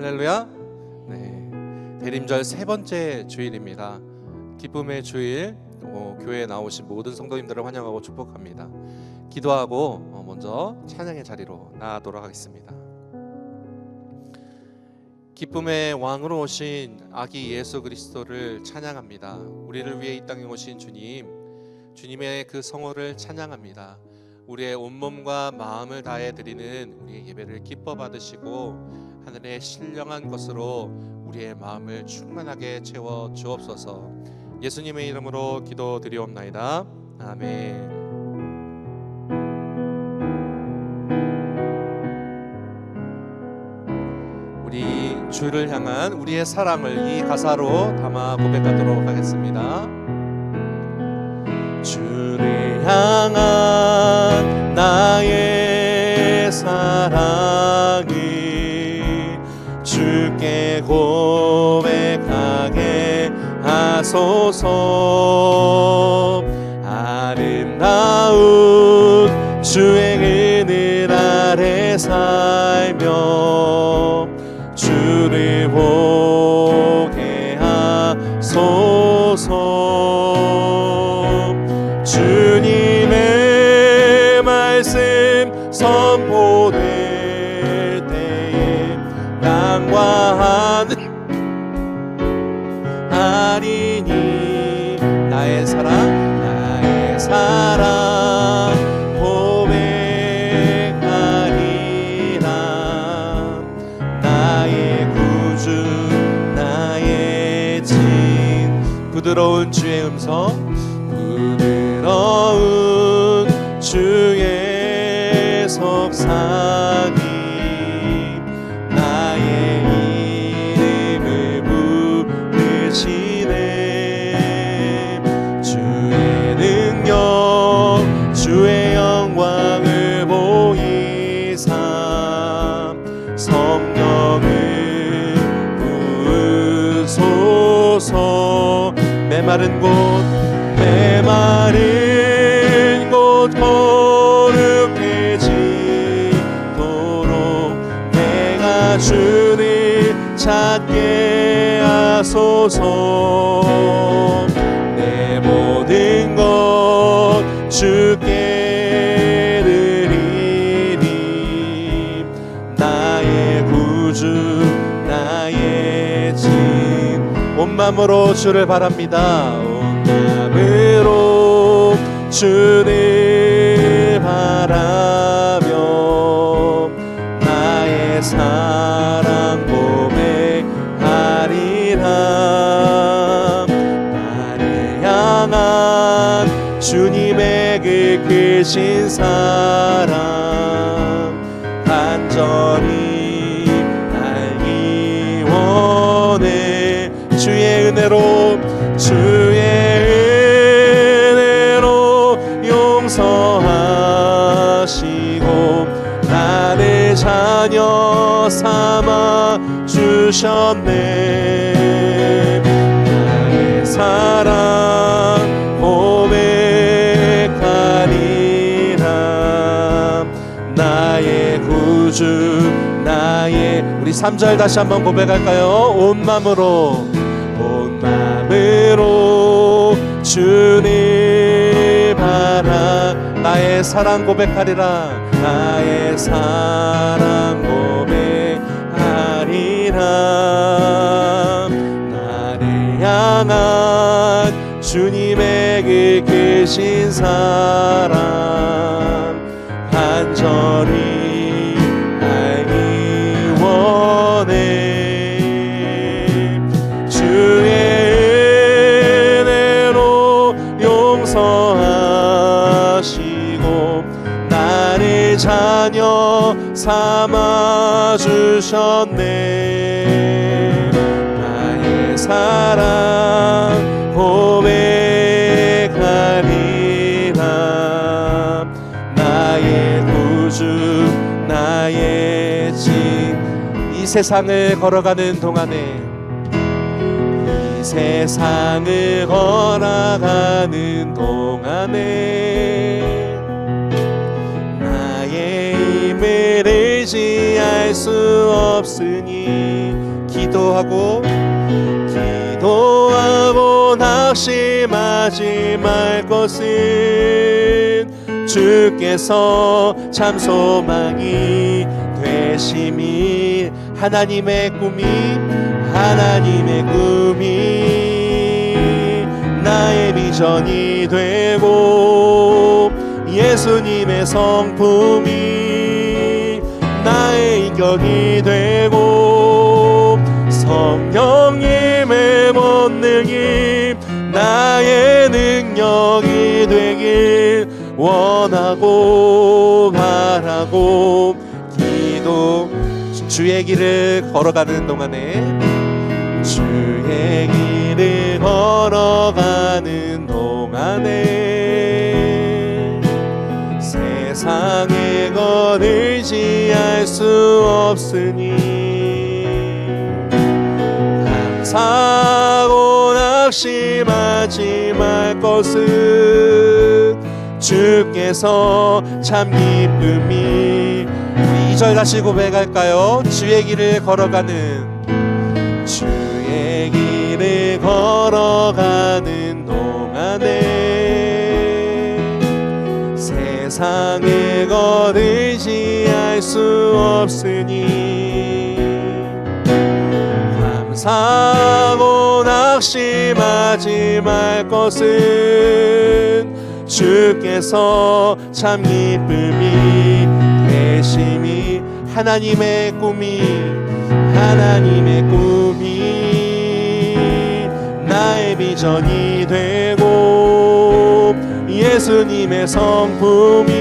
할렐루야. 네, 대림절 세 번째 주일입니다. 기쁨의 주일, 교회에 나오신 모든 성도님들을 환영하고 축복합니다. 기도하고 먼저 찬양의 자리로 나아가도록 하겠습니다. 기쁨의 왕으로 오신 아기 예수 그리스도를 찬양합니다. 우리를 위해 이 땅에 오신 주님의 그 성호를 찬양합니다. 우리의 온몸과 마음을 다해 드리는 우리의 예배를 기뻐 받으시고 하늘의 신령한 것으로 우리의 마음을 충만하게 채워 주옵소서. 예수님의 이름으로 기도드리옵나이다. 아멘. 우리 주를 향한 우리의 사랑을 이 가사로 담아 고백하도록 하겠습니다. 주를 향한 나의 사랑이 주께 고백하게 하소서. 아름다운 주의 은혜 아래 살며 주를 보게 하소서. 주님의 말씀 선포될 때에 땅과 하늘 아리니 나의 사랑 고백하리라. 나의 구주 나의 진. 부드러운 주의 음성, 부드러운 주의 속삭임 나의 이름을 부르시네. 주의 능력 주의 영광을 보이사 성령을 부으소서. 메마른 곳 거룩해지도록 내가 주를 찾게 하소서. 내 모든 것 주께 드리리. 나의 구주 나의 진. 온 마음으로 주를 바랍니다. 온 마음으로 주를 바라며 나의 사랑 고백하리라. 나를 향한 주님의 그 크신 사랑 간절히 알기 원해. 주의 은혜로 용서하시고 나를 자녀 삼아 주셨네. 나의 사랑 고백하리라. 나의 구주 나의. 우리 3절 다시 한번 고백할까요? 온 마음으로 주를 바라. 나의 사랑 고백하리라. 나의 사랑 고백하리라. 나를 향한 주님의 그 크신 사랑 간절히 알기 원해. 용서하시고 나를 자녀 삼아 주셨네. 나의 사랑 고백하리라. 나의 구주 나의 진. 이 세상을 걸어가는 동안에 세상을 걸어가는 동안에 나의 힘을 의지할 수 없으니 기도하고 낙심하지 말 것은 주께서 참 소망이 되심이 하나님의 꿈이 나의 비전이 되고 예수님의 성품이 나의 인격이 되고 성령님의 본능이 나의 능력이 되길 원하고 바라고 기도 주의 길을 걸어가는 동안에 주의 길을 걸어가는 동안에 세상의 것 의지할 수 없으니 감사하고 낙심하지 말 것은 주께서 참 기쁨이 2절 다시 고백할까요? 주의 길을 걸어가는 동안에 세상의 것 의지할 수 없으니 감사하고 낙심하지 말 것은 주께서 참 기쁨이 되심이 하나님의 꿈이 나의 비전이 되고 예수님의 성품이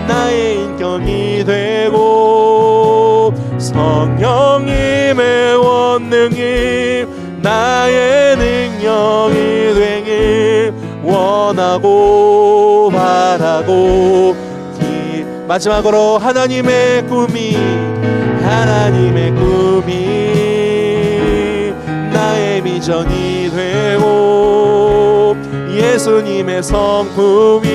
나의 인격이 되고 성령님의 원능이 나의 능력이 되길 원하고 바라고 마지막으로 하나님의 꿈이 나의 비전이 되고 예수님의 성품이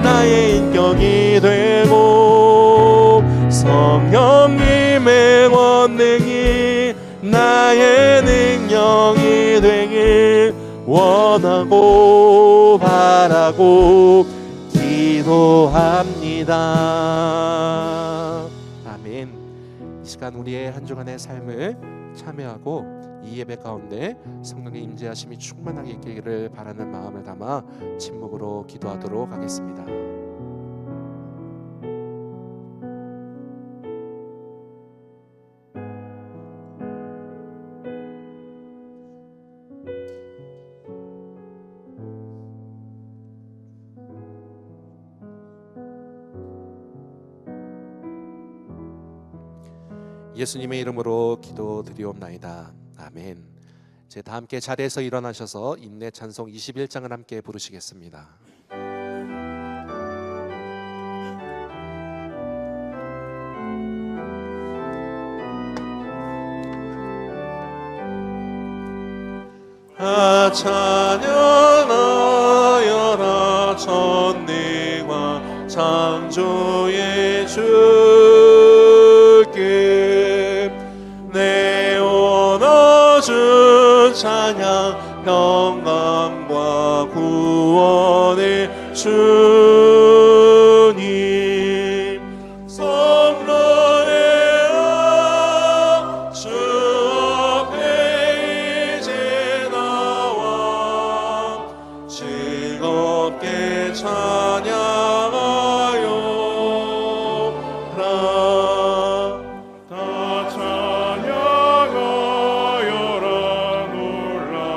나의 인격이 되고 성령님의 권능이 나의 능력이 되길 원하고 바라고 기도합니다. 아멘. 이 시간 우리의 한 주간의 삶을 참여하고 이 예배 가운데 성령의 임재하심이 충만하게 있기를 바라는 마음을 담아 침묵으로 기도하도록 하겠습니다. 예수님의 이름으로 기도드리옵나이다. 아멘. 이제 다 함께 자리에서 일어나셔서 인내 찬송 21장을 함께 부르시겠습니다. 찬양하여라 전능과 창조의 주께 내 원하준 찬양 영광과 구원의 주님 성령의 주 앞에 이제 나와 즐겁게 찬양하여 다 찬양하여라 놀라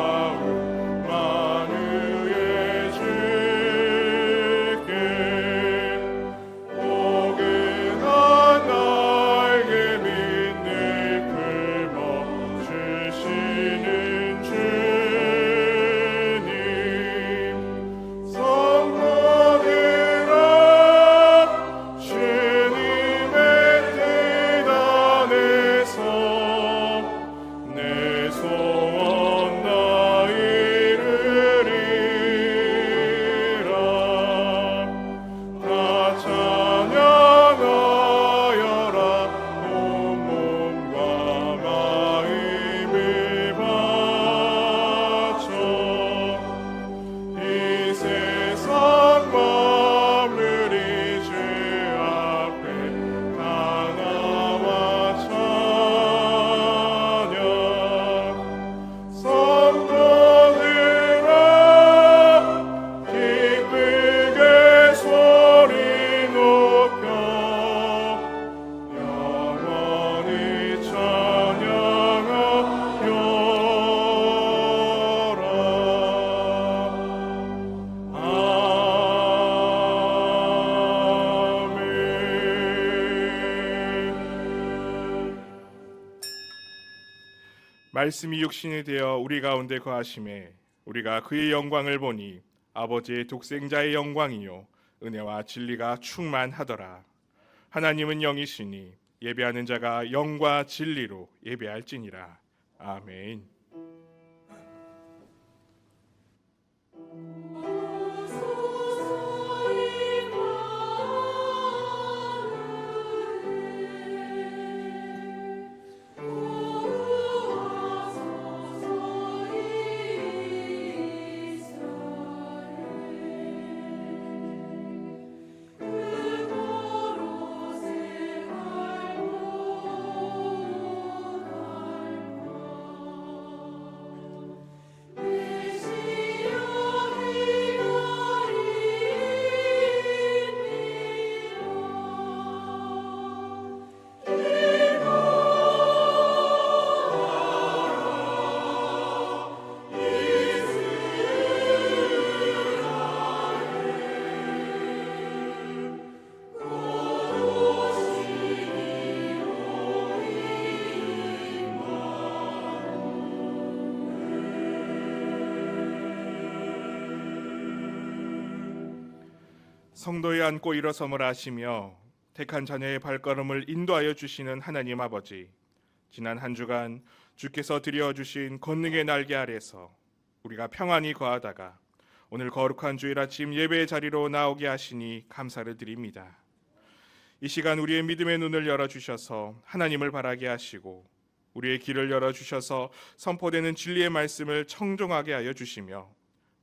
말씀이 육신이 되어 우리 가운데 거하심에 우리가 그의 영광을 보니 아버지의 독생자의 영광이요 은혜와 진리가 충만하더라. 하나님은 영이시니 예배하는 자가 영과 진리로 예배할지니라. 아멘. 성도에 앉고 일어섬을 하시며 택한 자녀의 발걸음을 인도하여 주시는 하나님 아버지, 지난 한 주간 주께서 드려주신 권능의 날개 아래서 우리가 평안히 거하다가 오늘 거룩한 주일 아침 예배의 자리로 나오게 하시니 감사를 드립니다. 이 시간 우리의 믿음의 눈을 열어주셔서 하나님을 바라게 하시고 우리의 길을 열어주셔서 선포되는 진리의 말씀을 청종하게 하여 주시며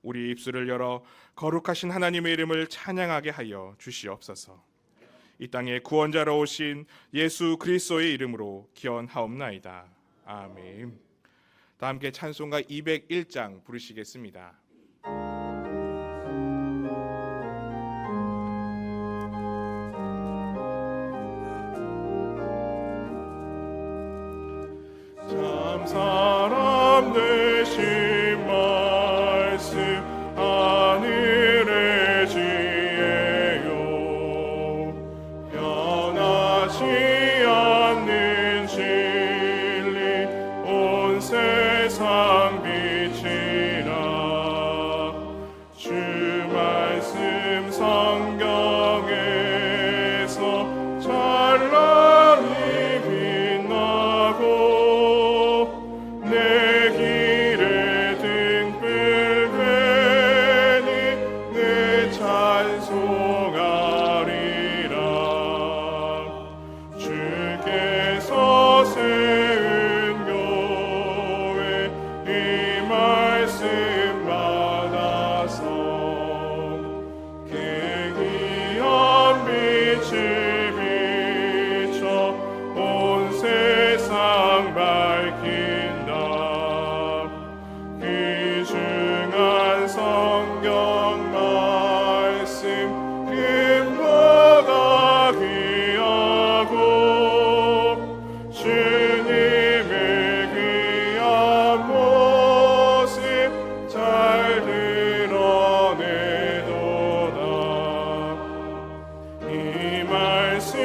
우리 입술을 열어 거룩하신 하나님의 이름을 찬양하게 하여 주시옵소서. 이 땅에 구원자로 오신 예수 그리스도의 이름으로 기원하옵나이다. 아멘. 다 함께 찬송가 201장 부르시겠습니다. 참 사람 되신 말씀 하늘의 지혜요 변하지 않는 진리 온 세상 빛이라 주 말씀 성경에서 찬란히 빛나고 내 길에 등불 되니 내 찬송하리라. 주께서 세운 교회 이 말씀 받아서 계기한 빛을 비춰 온 세상 밝힌다. 귀중한 성경 말씀 금보다 귀하고 주님의 귀한 모습 잘 드러내도다. 이 말씀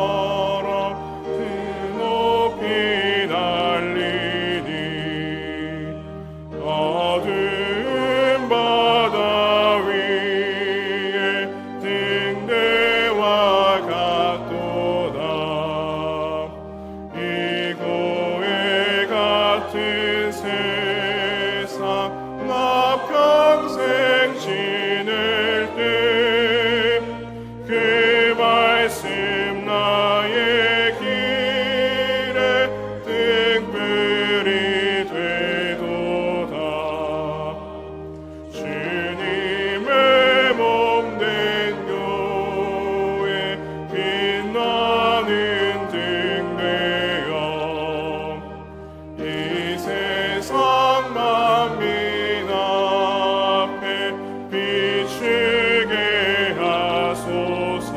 깃발처럼 드높이 날리니 어두운 바다 위에 등대와 같도다. 이고에 같은 세상 나 평생 지낼 때 그 말씀 나의 길에 등불이 되도다. 주님의 몸된 교회 빛나는 등 되어 이 세상 만민 앞에 비추게 하소서.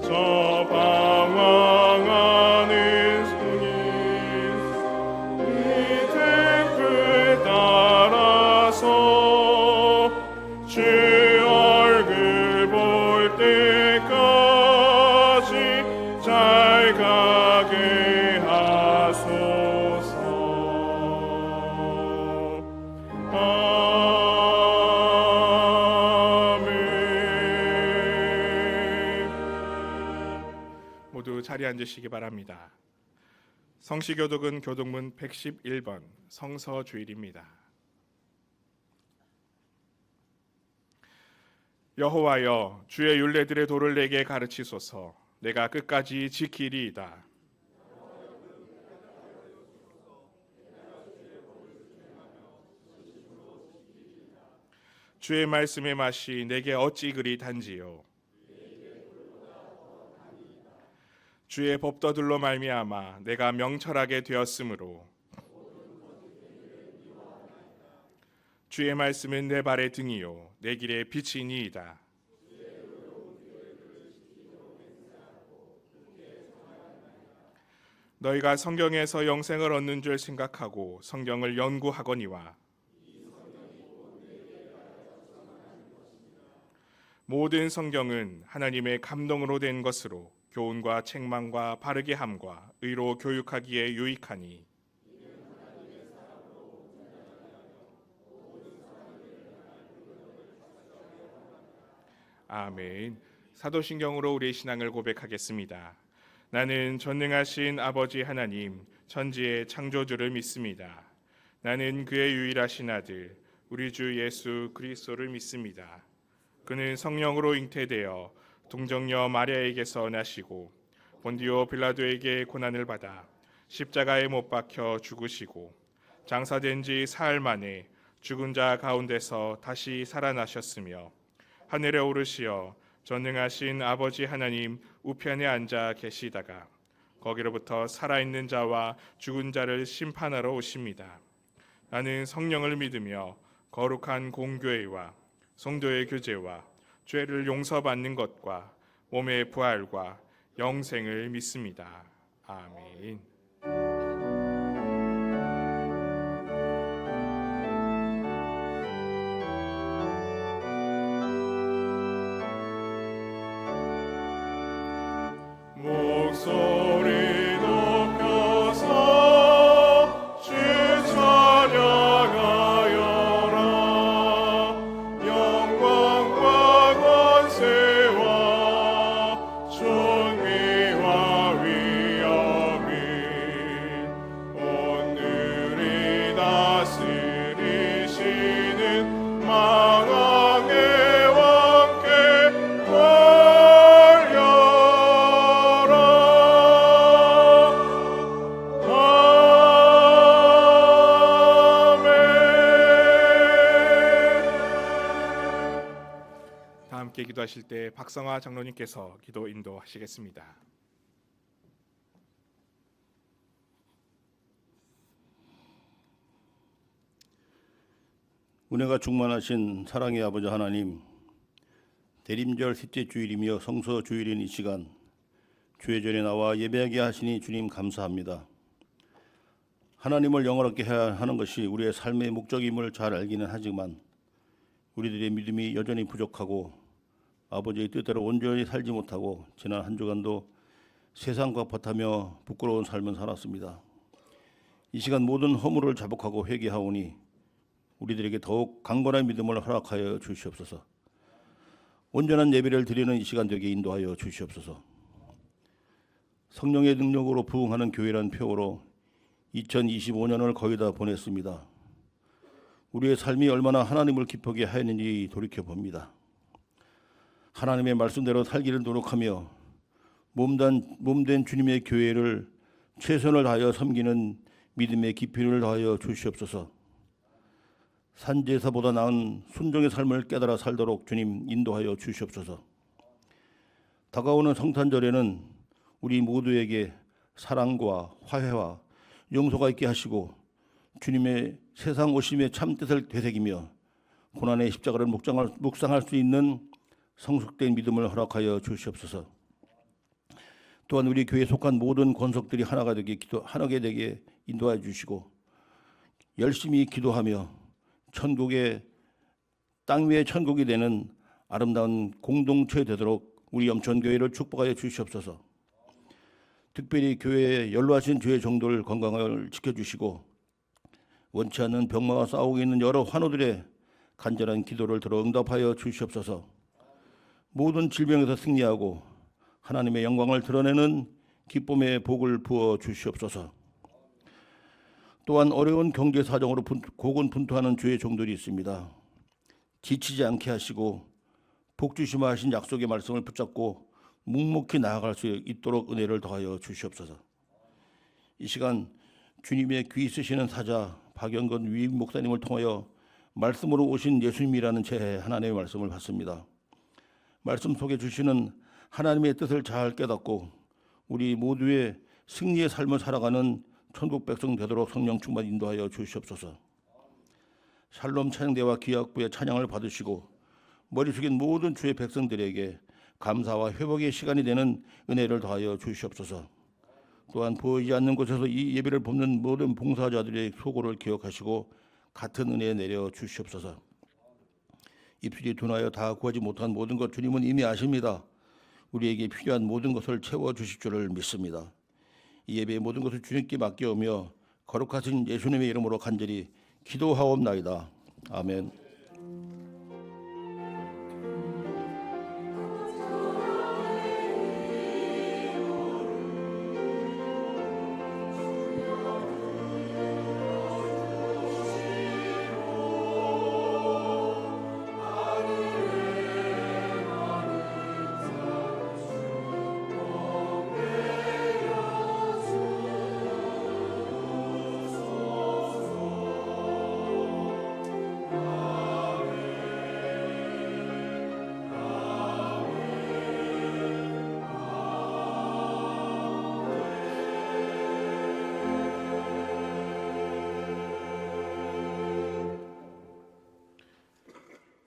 저 방황하는 손이 이 등불 따라서 주 얼굴 볼 때까지 잘 가게 모두 자리에 앉으시기 바랍니다. 성시교독은 교독문 111번 성서주일입니다. 여호와여, 주의 율례들의 도를 내게 가르치소서. 내가 끝까지 지키리이다. 주의 말씀의 맛이 내게 어찌 그리 단지요. 주의 법도들로 말미암아 내가 명철하게 되었으므로 주의 말씀은 내 발의 등이요 내 길의 빛이니이다. 너희가 성경에서 영생을 얻는 줄 생각하고 성경을 연구하거니와 모든 성경은 하나님의 감동으로 된 것으로 교훈과 책망과 바르게 함과 의로 교육하기에 유익하니 아멘. 사도신경으로 우리의 신앙을 고백하겠습니다. 나는 전능하신 아버지 하나님 천지의 창조주를 믿습니다. 나는 그의 유일하신 아들 우리 주 예수 그리스도를 믿습니다. 그는 성령으로 잉태되어 동정녀 마리아에게서 나시고 본디오 빌라도에게 고난을 받아 십자가에 못 박혀 죽으시고 장사된 지 사흘 만에 죽은 자 가운데서 다시 살아나셨으며 하늘에 오르시어 전능하신 아버지 하나님 우편에 앉아 계시다가 거기로부터 살아있는 자와 죽은 자를 심판하러 오십니다. 나는 성령을 믿으며 거룩한 공교회와 성도의 교제와 죄를 용서받는 것과 몸의 부활과 영생을 믿습니다. 아멘. 목소리 높여서 주 찬양하여라. 영광과 권세와 존귀와 위엄이 오늘이 다스리시는 만왕의 왕께 함께 기도하실 때 박성화 장로님께서 기도 인도하시겠습니다. 은혜가 충만하신 사랑의 아버지 하나님, 대림절 셋째 주일이며 성서 주일인 이 시간 주의 전에 나와 예배하게 하시니 주님 감사합니다. 하나님을 영원하게 해야 하는 것이 우리의 삶의 목적임을 잘 알기는 하지만 우리들의 믿음이 여전히 부족하고 아버지의 뜻대로 온전히 살지 못하고 지난 한 주간도 세상과 버타며 부끄러운 삶을 살았습니다. 이 시간 모든 허물을 자복하고 회개하오니 우리들에게 더욱 강건한 믿음을 허락하여 주시옵소서. 온전한 예배를 드리는 이 시간 되게 인도하여 주시옵소서. 성령의 능력으로 부흥하는 교회라는 표어로 2025년을 거의 다 보냈습니다. 우리의 삶이 얼마나 하나님을 기쁘게 하였는지 돌이켜봅니다. 하나님의 말씀대로 살기를 노력하며 몸된 주님의 교회를 최선을 다하여 섬기는 믿음의 깊이를 더하여 주시옵소서. 산제사보다 나은 순종의 삶을 깨달아 살도록 주님 인도하여 주시옵소서. 다가오는 성탄절에는 우리 모두에게 사랑과 화해와 용서가 있게 하시고 주님의 세상 오심의 참뜻을 되새기며 고난의 십자가를 묵상할 수 있는 성숙된 믿음을 허락하여 주시옵소서. 또한 우리 교회에 속한 모든 권속들이 하나가 되게 인도하여 주시고 열심히 기도하며 천국의 땅 위의 천국이 되는 아름다운 공동체 되도록 우리 염천교회를 축복하여 주시옵소서. 특별히 교회에 연로하신 주의 종들 건강을 지켜주시고 원치 않는 병마와 싸우고 있는 여러 환우들의 간절한 기도를 들어 응답하여 주시옵소서. 모든 질병에서 승리하고 하나님의 영광을 드러내는 기쁨의 복을 부어 주시옵소서. 또한 어려운 경제 사정으로 고군분투하는 주의 종들이 있습니다. 지치지 않게 하시고 복주시마 하신 약속의 말씀을 붙잡고 묵묵히 나아갈 수 있도록 은혜를 더하여 주시옵소서. 이 시간 주님의 귀 쓰시는 사자 박영건 위임 목사님을 통하여 말씀으로 오신 예수님이라는 제 하나님의 말씀을 받습니다. 말씀 속에 주시는 하나님의 뜻을 잘 깨닫고 우리 모두의 승리의 삶을 살아가는 천국 백성 되도록 성령 충만 인도하여 주시옵소서. 샬롬 찬양대와 기악부의 찬양을 받으시고 머리 숙인 모든 주의 백성들에게 감사와 회복의 시간이 되는 은혜를 더하여 주시옵소서. 또한 보이지 않는 곳에서 이 예배를 돕는 모든 봉사자들의 소고를 기억하시고 같은 은혜 내려 주시옵소서. 입술이 둔하여 다 구하지 못한 모든 것 주님은 이미 아십니다. 우리에게 필요한 모든 것을 채워주실 줄을 믿습니다. 이 예배의 모든 것을 주님께 맡겨오며 거룩하신 예수님의 이름으로 간절히 기도하옵나이다. 아멘.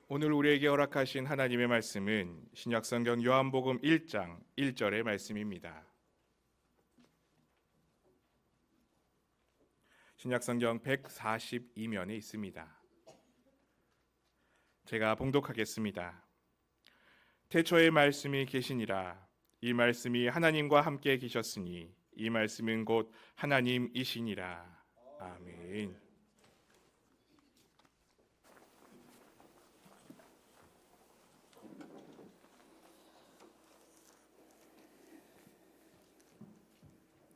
오늘 우리에게 허락하신 하나님의 말씀은 신약성경 요한복음 1장 1절의 말씀입니다. 신약성경 142면에 있습니다. 제가 봉독하겠습니다. 태초에 말씀이 계시니라. 이 말씀이 하나님과 함께 계셨으니 이 말씀은 곧 하나님이시니라. 아멘.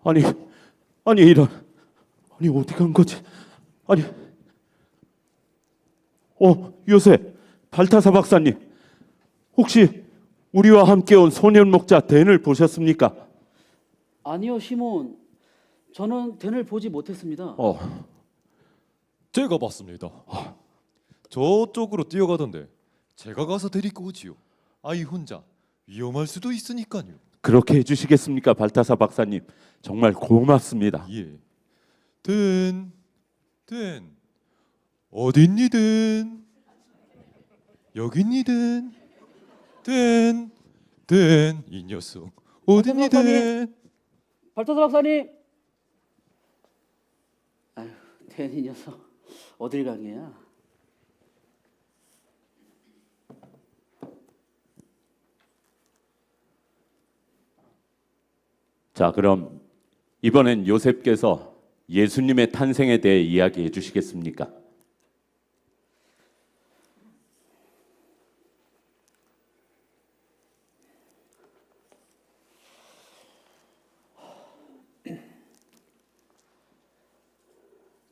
아니 이런, 아니 어디 간 거지? 아니, 요셉, 발타사 박사님, 혹시 우리와 함께 온 소년 목자 댄을 보셨습니까? 아니요, 시몬. 저는 댄을 보지 못했습니다. 제가 봤습니다. 저쪽으로 뛰어가던데 제가 가서 데리고 오지요. 아이 혼자 위험할 수도 있으니까요. 그렇게 해주시겠습니까, 발타사 박사님? 정말 고맙습니다. 예. 댄, 어딨니 댄? 여기 있니 댄? 이 녀석 어딨니 댄? 발타사 박사님. 아유, 댄이 녀석 어딜 간 게야? 자, 그럼 이번엔 요셉께서 예수님의 탄생에 대해 이야기해 주시겠습니까?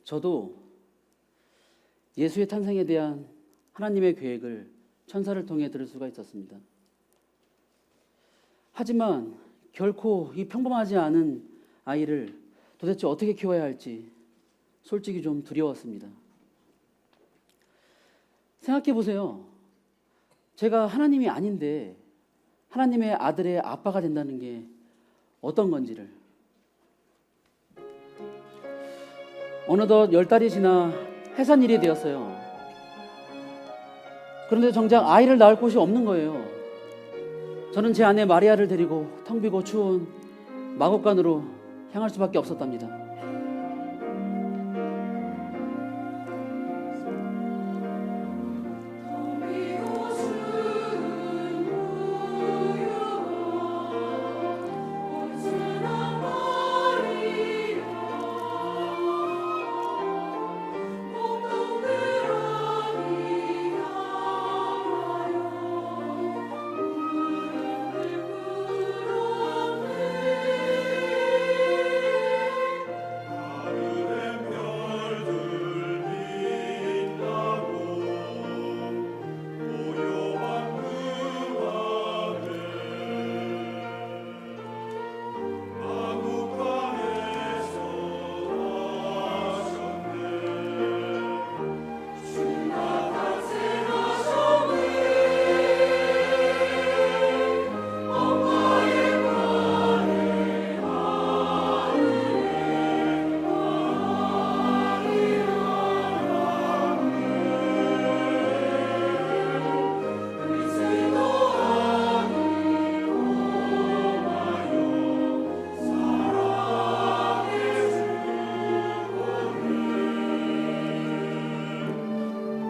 저도 예수의 탄생에 대한 하나님의 계획을 천사를 통해 들을 수가 있었습니다. 하지만 결코 이 평범하지 않은 아이를 도대체 어떻게 키워야 할지 솔직히 좀 두려웠습니다. 생각해 보세요. 제가 하나님이 아닌데 하나님의 아들의 아빠가 된다는 게 어떤 건지를. 어느덧 10달이 지나 해산일이 되었어요. 그런데 정작 아이를 낳을 곳이 없는 거예요. 저는 제 아내 마리아를 데리고 텅 비고 추운 마곡간으로 향할 수밖에 없었답니다.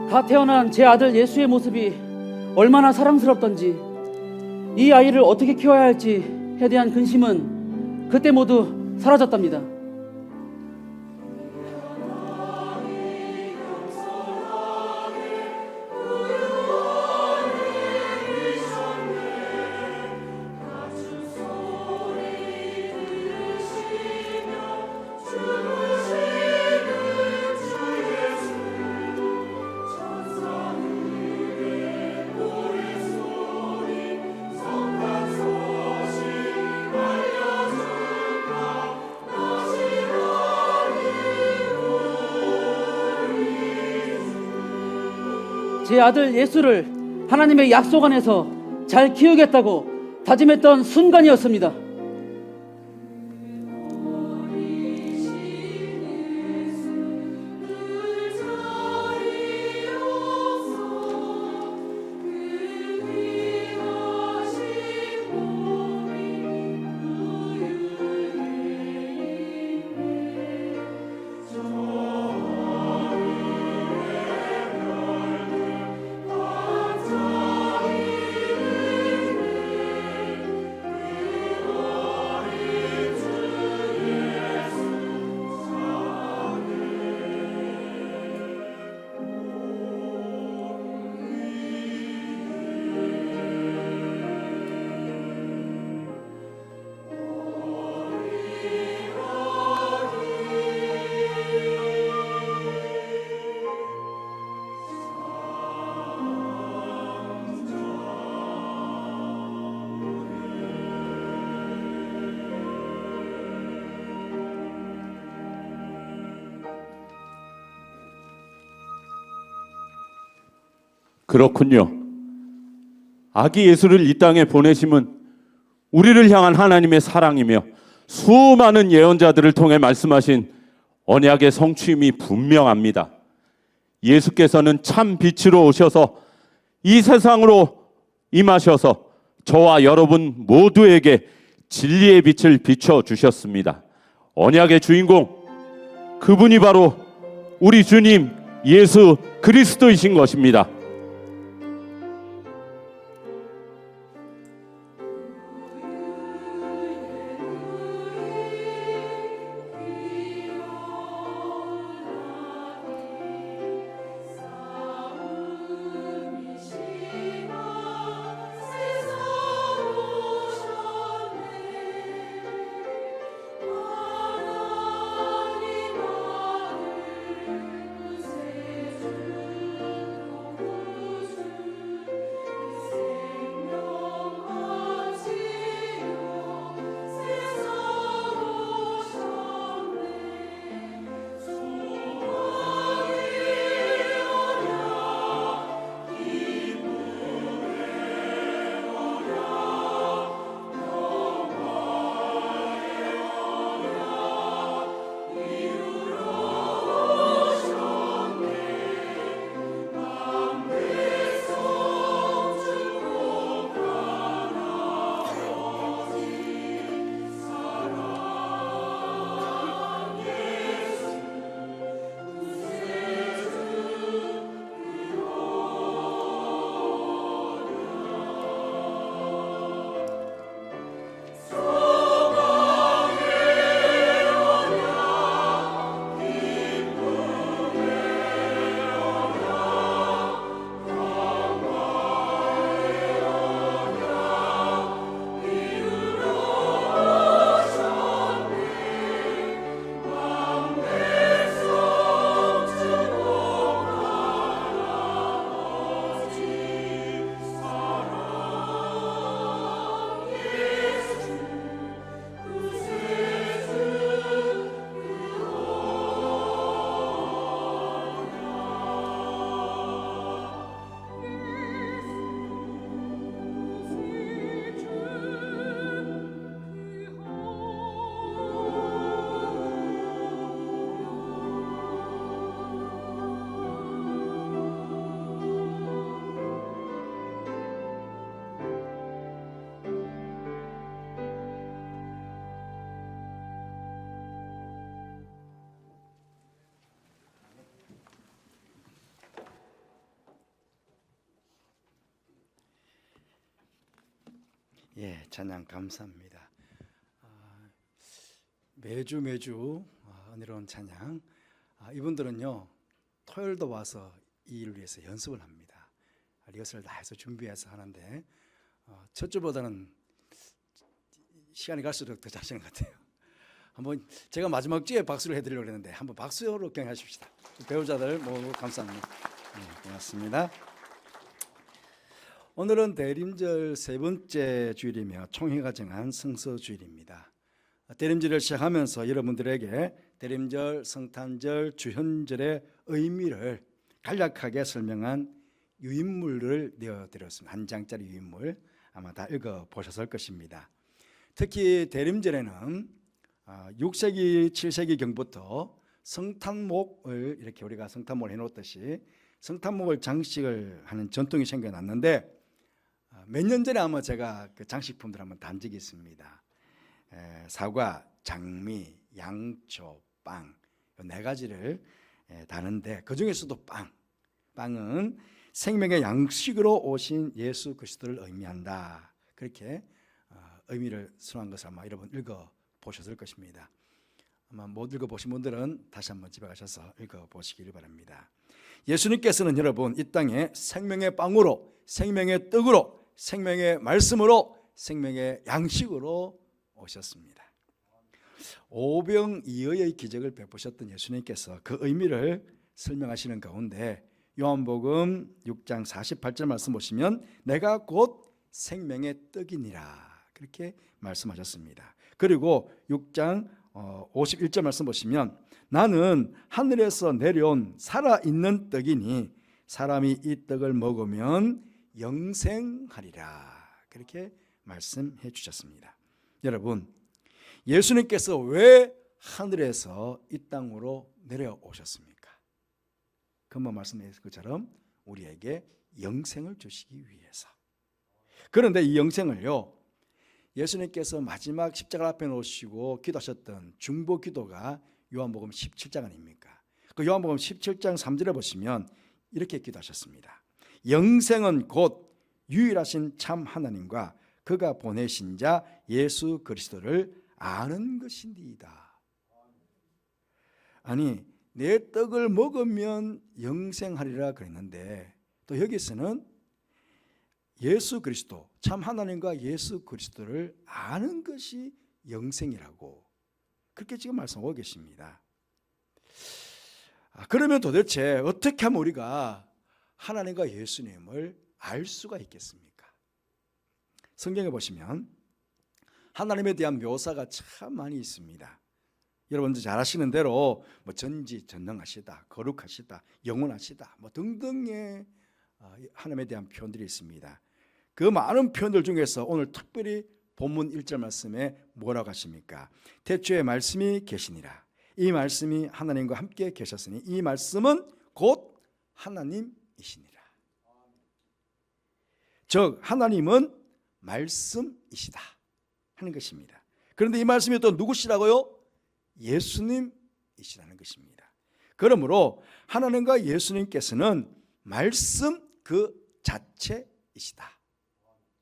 갓 태어난 제 아들 예수의 모습이 얼마나 사랑스럽던지, 이 아이를 어떻게 키워야 할지에 대한 근심은 그때 모두 사라졌답니다. 제 아들 예수를 하나님의 약속 안에서 잘 키우겠다고 다짐했던 순간이었습니다. 그렇군요. 아기 예수를 이 땅에 보내심은 우리를 향한 하나님의 사랑이며 수많은 예언자들을 통해 말씀하신 언약의 성취임이 분명합니다. 예수께서는 참 빛으로 오셔서 이 세상으로 임하셔서 저와 여러분 모두에게 진리의 빛을 비춰 주셨습니다. 언약의 주인공, 그분이 바로 우리 주님 예수 그리스도이신 것입니다. 예, 찬양 감사합니다. 매주 은혜로운 찬양. 이분들은요 토요일도 와서 이 일을 위해서 연습을 합니다. 리허설을 다 해서 준비해서 하는데 첫 주보다는 시간이 갈수록 더 잘하시는 것 같아요. 한번 제가 마지막 주에 박수를 해드리려고 했는데 한번 박수로 경하십시다. 배우자들 모두 감사합니다. 네, 고맙습니다. 오늘은 대림절 세 번째 주일이며 총회가 정한 성서주일입니다. 대림절을 시작하면서 여러분들에게 대림절, 성탄절, 주현절의 의미를 간략하게 설명한 유인물을 내어드렸습니다. 한 장짜리 유인물 아마 다 읽어보셨을 것입니다. 특히 대림절에는 6세기, 7세기 경부터 성탄목을 이렇게 우리가 성탄목을 해놓듯이 성탄목을 장식을 하는 전통이 생겨났는데 몇 년 전에 아마 제가 그 장식품들 한번 단 적이 있습니다. 사과, 장미, 양초, 빵 네 가지를 다는데 그 중에서도 빵은 생명의 양식으로 오신 예수 그리스도를 의미한다. 그렇게 의미를 수놓은 것을 아마 여러분 읽어보셨을 것입니다. 아마 못 읽어보신 분들은 다시 한번 집에 가셔서 읽어보시기를 바랍니다. 예수님께서는 여러분 이 땅에 생명의 빵으로, 생명의 떡으로, 생명의 말씀으로, 생명의 양식으로 오셨습니다. 오병이어의 기적을 베푸셨던 예수님께서 그 의미를 설명하시는 가운데 요한복음 6장 48절 말씀 보시면 내가 곧 생명의 떡이니라 그렇게 말씀하셨습니다. 그리고 6장 51절 말씀 보시면 나는 하늘에서 내려온 살아있는 떡이니 사람이 이 떡을 먹으면 영생하리라 그렇게 말씀해 주셨습니다. 여러분 예수님께서 왜 하늘에서 이 땅으로 내려오셨습니까? 금방 말씀드린 것처럼 우리에게 영생을 주시기 위해서. 그런데 이 영생을요 예수님께서 마지막 십자가 앞에 놓으시고 기도하셨던 중보 기도가 요한복음 17장 아닙니까? 그 요한복음 17장 3절에 보시면 이렇게 기도하셨습니다. 영생은 곧 유일하신 참 하나님과 그가 보내신 자 예수 그리스도를 아는 것인디이다. 아니 내 떡을 먹으면 영생하리라 그랬는데 또 여기서는 예수 그리스도 참 하나님과 예수 그리스도를 아는 것이 영생이라고 그렇게 지금 말씀하고 계십니다. 그러면 도대체 어떻게 하면 우리가 하나님과 예수님을 알 수가 있겠습니까? 성경에 보시면 하나님에 대한 묘사가 참 많이 있습니다. 여러분들 잘 아시는 대로 뭐 전지전능하시다, 거룩하시다, 영원하시다 뭐 등등의 하나님에 대한 표현들이 있습니다. 그 많은 표현들 중에서 오늘 특별히 본문 1절 말씀에 뭐라고 하십니까? 태초에 말씀이 계시니라. 이 말씀이 하나님과 함께 계셨으니 이 말씀은 곧 하나님이시니라. 즉 하나님은 말씀이시다 하는 것입니다. 그런데 이 말씀이 또 누구시라고요? 예수님이시라는 것입니다. 그러므로 하나님과 예수님께서는 말씀 그 자체이시다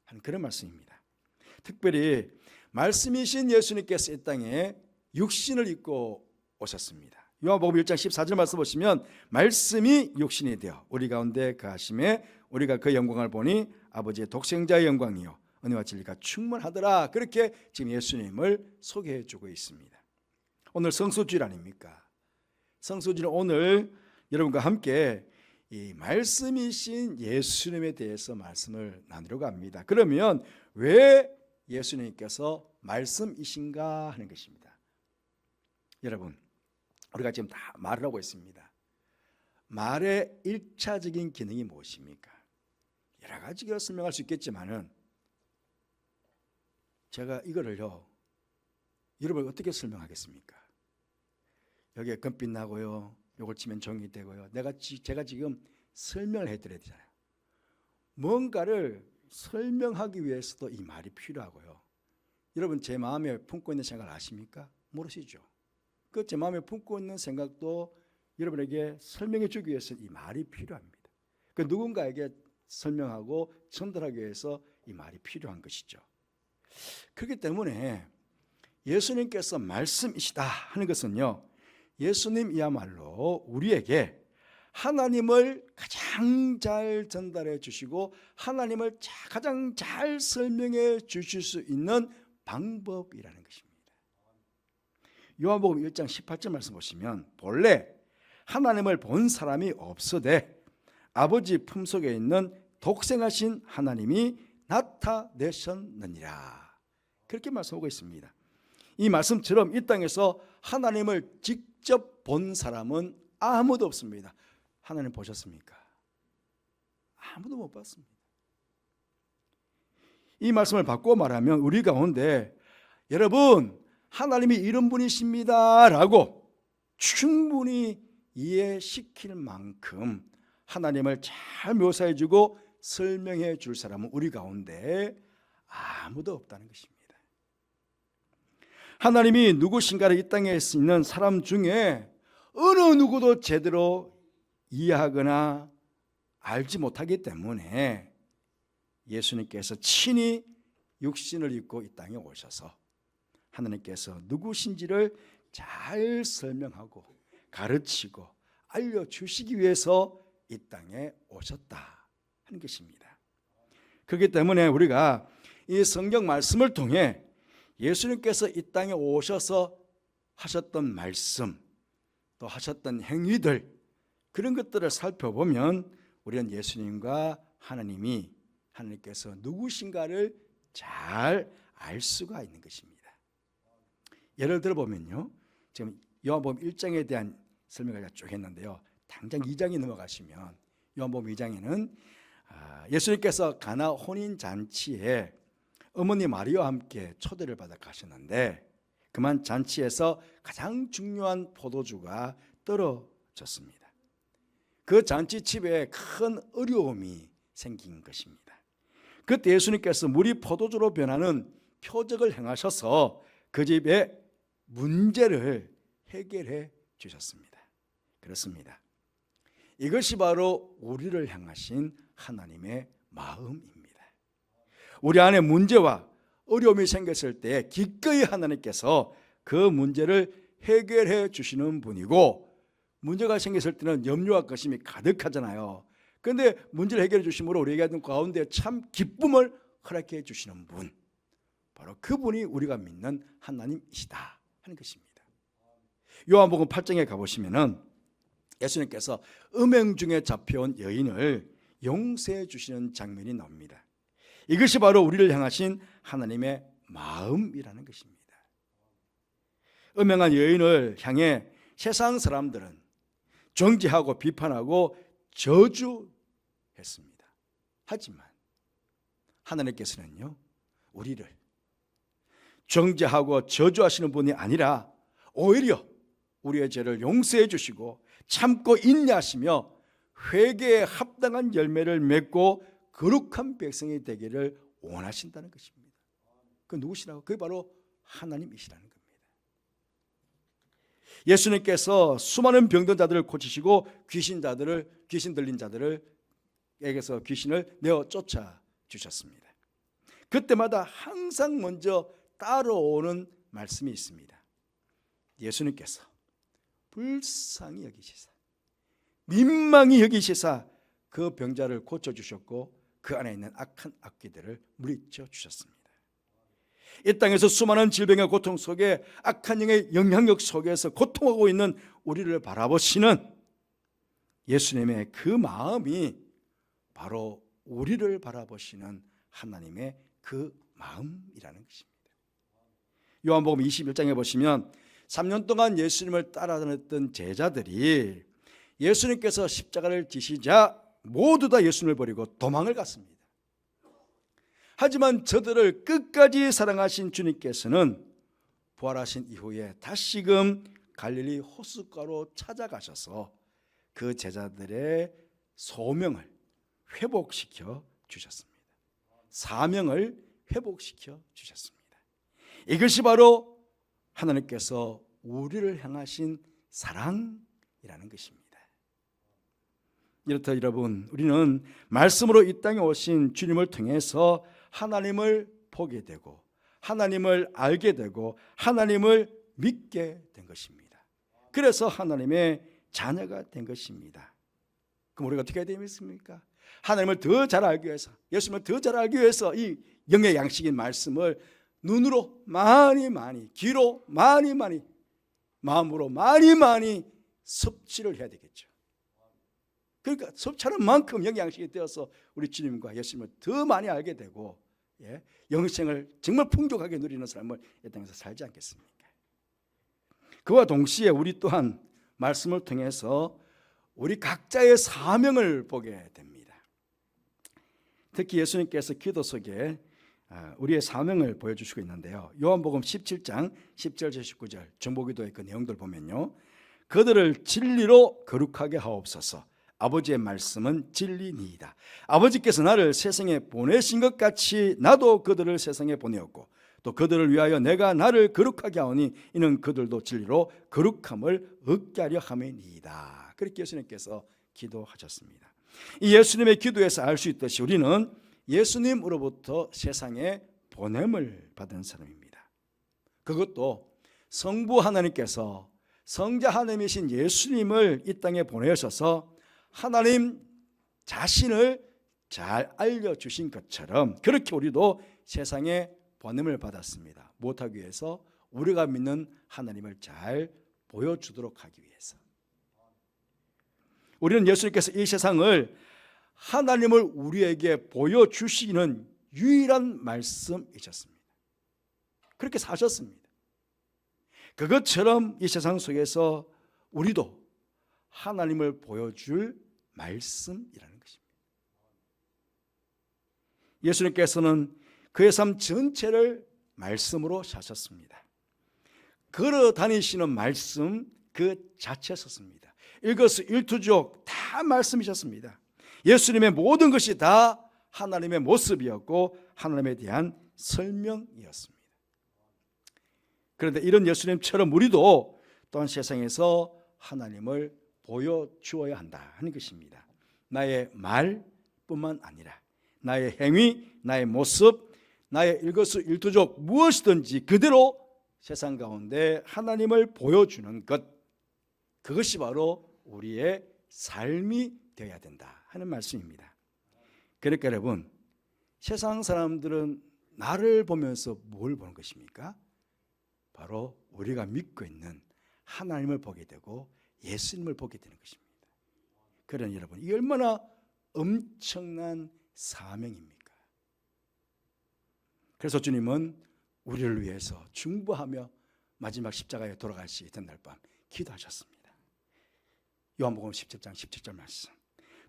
하는 그런 말씀입니다. 특별히 말씀이신 예수님께서 이 땅에 육신을 입고 오셨습니다. 요한복음 1장 14절 말씀 보시면 말씀이 육신이 되어 우리 가운데 거하심에 우리가 그 영광을 보니 아버지의 독생자의 영광이요 은혜와 진리가 충만하더라. 그렇게 지금 예수님을 소개해 주고 있습니다. 오늘 성수주일 아닙니까? 성수주일 오늘 여러분과 함께 이 말씀이신 예수님에 대해서 말씀을 나누려고 합니다. 그러면 왜 예수님께서 말씀이신가 하는 것입니다. 여러분 우리가 지금 다 말을 하고 있습니다. 말의 1차적인 기능이 무엇입니까? 여러 가지가 설명할 수 있겠지만은 제가 이거를요 여러분 어떻게 설명하겠습니까? 여기에 금빛 나고요 요걸 치면 종이 되고요 제가 지금 설명을 해드려야 되잖아요. 뭔가를 설명하기 위해서도 이 말이 필요하고요. 여러분 제 마음에 품고 있는 생각을 아십니까? 모르시죠? 그 제 마음에 품고 있는 생각도 여러분에게 설명해 주기 위해서 이 말이 필요합니다. 그 누군가에게 설명하고 전달하기 위해서 이 말이 필요한 것이죠. 그렇기 때문에 예수님께서 말씀이시다 하는 것은요, 예수님이야말로 우리에게 하나님을 가장 잘 전달해 주시고 하나님을 가장 잘 설명해 주실 수 있는 방법이라는 것입니다. 요한복음 1장 18절 말씀 보시면, 본래 하나님을 본 사람이 없으되 아버지 품속에 있는 독생하신 하나님이 나타내셨느니라, 그렇게 말씀하고 있습니다. 이 말씀처럼 이 땅에서 하나님을 직접 본 사람은 아무도 없습니다. 하나님 보셨습니까? 아무도 못 봤습니다. 이 말씀을 바꾸어 말하면 우리 가운데 여러분 하나님이 이런 분이십니다 라고 충분히 이해시킬 만큼 하나님을 잘 묘사해주고 설명해 줄 사람은 우리 가운데 아무도 없다는 것입니다. 하나님이 누구신가를 이 땅에 있는 사람 중에 어느 누구도 제대로 이해하거나 알지 못하기 때문에 예수님께서 친히 육신을 입고 이 땅에 오셔서 하나님께서 누구신지를 잘 설명하고 가르치고 알려주시기 위해서 이 땅에 오셨다 하는 것입니다. 그렇기 때문에 우리가 이 성경 말씀을 통해 예수님께서 이 땅에 오셔서 하셨던 말씀, 또 하셨던 행위들, 그런 것들을 살펴보면 우리는 예수님과 하나님께서 누구신가를 잘 알 수가 있는 것입니다. 예를 들어보면요, 지금 요한복음 1장에 대한 설명을 제가 쭉 했는데요, 당장 2장에 넘어가시면 요한복음 2장에는 예수님께서 가나 혼인잔치에 어머니 마리아와 함께 초대를 받아 가셨는데 그만 잔치에서 가장 중요한 포도주가 떨어졌습니다. 그 잔치집에 큰 어려움이 생긴 것입니다. 그때 예수님께서 물이 포도주로 변하는 표적을 행하셔서 그 집의 문제를 해결해 주셨습니다. 그렇습니다. 이것이 바로 우리를 향하신 하나님의 마음입니다. 우리 안에 문제와 어려움이 생겼을 때 기꺼이 하나님께서 그 문제를 해결해 주시는 분이고, 문제가 생겼을 때는 염려와 근심이 가득하잖아요. 그런데 문제를 해결해 주심으로 우리에게 가운데 참 기쁨을 허락해 주시는 분, 바로 그분이 우리가 믿는 하나님이시다 하는 것입니다. 요한복음 8장에 가보시면은 예수님께서 음행 중에 잡혀온 여인을 용서해 주시는 장면이 나옵니다. 이것이 바로 우리를 향하신 하나님의 마음이라는 것입니다. 음행한 여인을 향해 세상 사람들은 정죄하고 비판하고 저주했습니다. 하지만 하나님께서는요, 우리를 정죄하고 저주하시는 분이 아니라 오히려 우리의 죄를 용서해 주시고 참고 인내하시며 회개에 합당한 열매를 맺고 거룩한 백성이 되기를 원하신다는 것입니다. 그 누구시라고? 그게 바로 하나님이시라는 겁니다. 예수님께서 수많은 병든 자들을 고치시고 귀신 들린 자들에게서 귀신을 내어 쫓아 주셨습니다. 그때마다 항상 먼저 따라오는 말씀이 있습니다. 예수님께서 불쌍히 여기시사, 민망히 여기시사 그 병자를 고쳐주셨고 그 안에 있는 악한 악귀들을 물리쳐 주셨습니다. 이 땅에서 수많은 질병의 고통 속에 악한 영의 영향력 속에서 고통하고 있는 우리를 바라보시는 예수님의 그 마음이 바로 우리를 바라보시는 하나님의 그 마음이라는 것입니다. 요한복음 21장에 보시면 3년 동안 예수님을 따라다녔던 제자들이 예수님께서 십자가를 지시자 모두 다 예수님을 버리고 도망을 갔습니다. 하지만 저들을 끝까지 사랑하신 주님께서는 부활하신 이후에 다시금 갈릴리 호숫가로 찾아가셔서 그 제자들의 소명을 회복시켜 주셨습니다. 사명을 회복시켜 주셨습니다. 이것이 바로 하나님께서 우리를 향하신 사랑이라는 것입니다. 이렇다 여러분, 우리는 말씀으로 이 땅에 오신 주님을 통해서 하나님을 보게 되고 하나님을 알게 되고 하나님을 믿게 된 것입니다. 그래서 하나님의 자녀가 된 것입니다. 그럼 우리가 어떻게 해야 되겠습니까? 하나님을 더 잘 알기 위해서, 예수님을 더 잘 알기 위해서 이 영의 양식인 말씀을 눈으로 많이, 귀로 많이, 마음으로 많이 섭취를 해야 되겠죠. 그러니까 섭취하는 만큼 영의 양식이 되어서 우리 주님과 예수님을 더 많이 알게 되고, 영생을 정말 풍족하게 누리는 삶을 이 땅에서 살지 않겠습니까? 그와 동시에 우리 또한 말씀을 통해서 우리 각자의 사명을 보게 됩니다. 특히 예수님께서 기도 속에 우리의 사명을 보여주시고 있는데요. 요한복음 17장 10절 19절 중보기도의 그 내용들 보면요, 그들을 진리로 거룩하게 하옵소서. 아버지의 말씀은 진리니이다. 아버지께서 나를 세상에 보내신 것 같이 나도 그들을 세상에 보내었고 또 그들을 위하여 내가 나를 거룩하게 하오니 이는 그들도 진리로 거룩함을 얻게 하려 함이니이다. 그렇게 예수님께서 기도하셨습니다. 이 예수님의 기도에서 알 수 있듯이 우리는 예수님으로부터 세상에 보냄을 받은 사람입니다. 그것도 성부 하나님께서 성자 하나님이신 예수님을 이 땅에 보내셔서 하나님 자신을 잘 알려주신 것처럼 그렇게 우리도 세상에 보냄을 받았습니다. 무엇하기 위해서? 우리가 믿는 하나님을 잘 보여주도록 하기 위해서. 우리는 예수님께서 이 세상을 하나님을 우리에게 보여주시는 유일한 말씀이셨습니다. 그렇게 사셨습니다. 그것처럼 이 세상 속에서 우리도 하나님을 보여줄 말씀이라는 것입니다. 예수님께서는 그의 삶 전체를 말씀으로 사셨습니다. 걸어 다니시는 말씀 그 자체였습니다. 일거수일투족 다 말씀이셨습니다. 예수님의 모든 것이 다 하나님의 모습이었고 하나님에 대한 설명이었습니다. 그런데 이런 예수님처럼 우리도 또한 세상에서 하나님을 보여주어야 한다 하는 것입니다. 나의 말뿐만 아니라 나의 행위, 나의 모습, 나의 일거수일투족 무엇이든지 그대로 세상 가운데 하나님을 보여주는 것, 그것이 바로 우리의 삶이 되어야 된다 하는 말씀입니다. 그러니까 여러분, 세상 사람들은 나를 보면서 뭘 보는 것입니까? 바로 우리가 믿고 있는 하나님을 보게 되고 예수님을 보게 되는 것입니다. 그러니 여러분, 이 얼마나 엄청난 사명입니까? 그래서 주님은 우리를 위해서 중보하며 마지막 십자가에 돌아가시기 전날 밤 기도하셨습니다. 요한복음 17장 17절 말씀,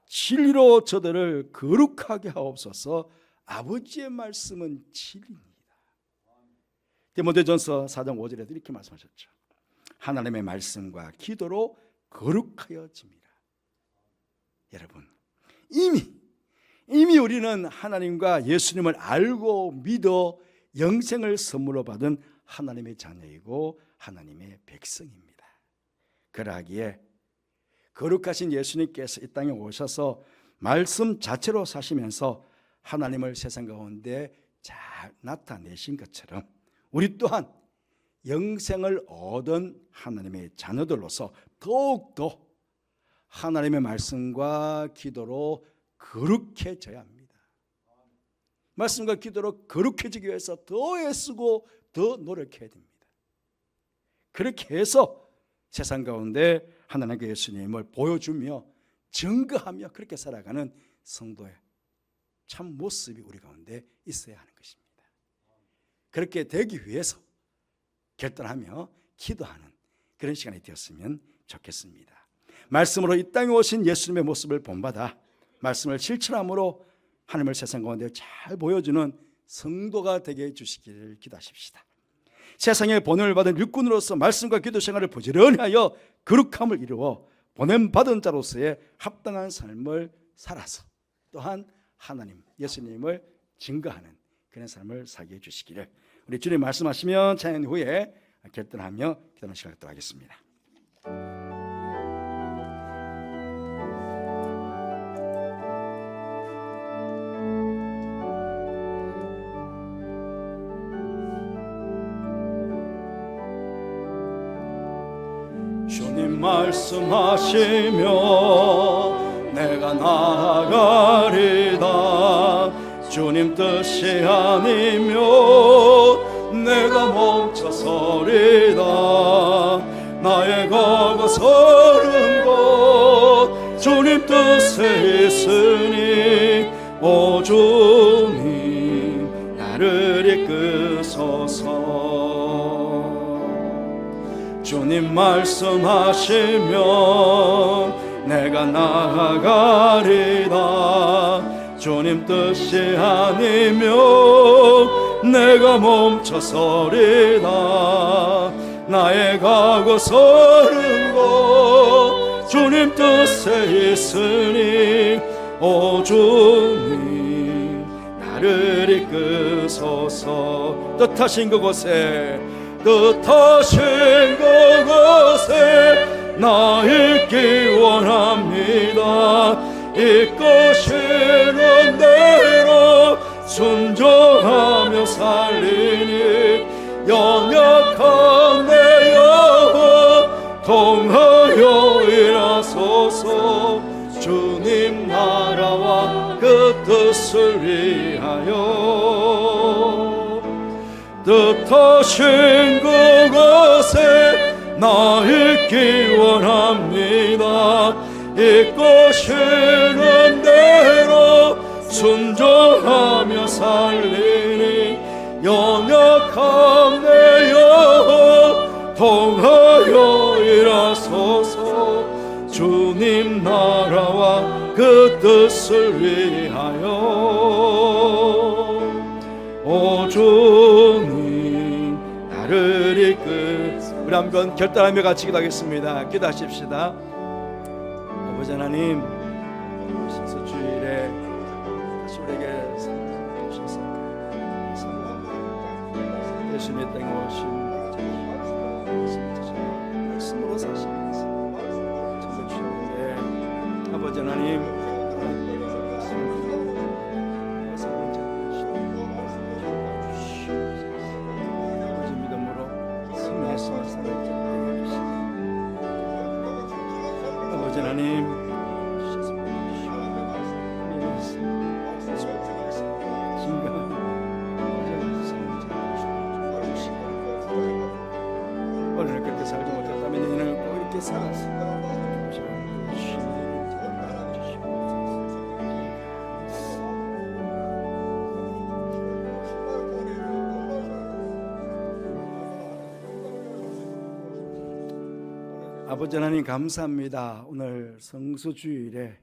진리로 저들을 거룩하게 하옵소서. 아버지의 말씀은 진리입니다. 디모데전서 4장 5절에도 이렇게 말씀하셨죠. 하나님의 말씀과 기도로 거룩하여집니다. 여러분, 이미 우리는 하나님과 예수님을 알고 믿어 영생을 선물로 받은 하나님의 자녀이고 하나님의 백성입니다. 그러하기에 거룩하신 예수님께서 이 땅에 오셔서 말씀 자체로 사시면서 하나님을 세상 가운데 잘 나타내신 것처럼 우리 또한 영생을 얻은 하나님의 자녀들로서 더욱더 하나님의 말씀과 기도로 거룩해져야 합니다. 말씀과 기도로 거룩해지기 위해서 더 애쓰고 더 노력해야 됩니다. 그렇게 해서 세상 가운데 하나님과 예수님을 보여주며 증거하며 그렇게 살아가는 성도의 참 모습이 우리 가운데 있어야 하는 것입니다. 그렇게 되기 위해서 결단하며 기도하는 그런 시간이 되었으면 좋겠습니다. 말씀으로 이 땅에 오신 예수님의 모습을 본받아 말씀을 실천함으로 하나님을 세상 가운데 잘 보여주는 성도가 되게 해주시기를 기도하십시다. 세상에 보냄을 받은 일꾼으로서 말씀과 기도 생활을 부지런히 하여 거룩함을 이루어 보냄받은 자로서의 합당한 삶을 살아서 또한 하나님, 예수님을 증거하는 그런 삶을 살게 해주시기를 우리 주님 말씀하시면 찬양 후에 결단하며 기도하는 시간을 갖도록 하겠습니다. 주님 말씀하시며 내가 나아가리다. 주님 뜻이 아니면 내가 멈춰서리다. 나의 가고서는 곳 주님 뜻에 있으니 오 주님 나를 이끄소서. 주님 말씀하시면 내가 나아가리다. 주님 뜻이 아니면 내가 멈춰서리다. 나의 가고서는 곳 주님 뜻에 있으니 오 주님 나를 이끄소서. 뜻하신 그곳에 나 있기 원합니다. 이끄시는 대로 순종하며 살리니 연약한 내 영혼 통하여 일하소서. 주님 나라와 그 뜻을 위하여 뜻하신 그곳에 나 있기 원합니다. 이끄시는 대로 순종하며 살리니 연약한 내 영혼 통하여 일하소서. 주님 나라와 그 뜻을 위하여 오 주님 나를 이끌. 우리 한번 결단하며 같이 기도하겠습니다. 기도하십시다. 아버지 하나님, 신수주일에 다시 우리에게 주셔서 예수님의 땅에 오신 말씀으로 사시면서 정말 주셨는데 아버지 하나님 아버지 믿음으로 승리해서 살아가게 해주시고 아버지 하나님 오늘 그렇게 살지 못했다면 내년은 꼭 이렇게 살았어. 아버지 하나님 감사합니다. 오늘 성수주일에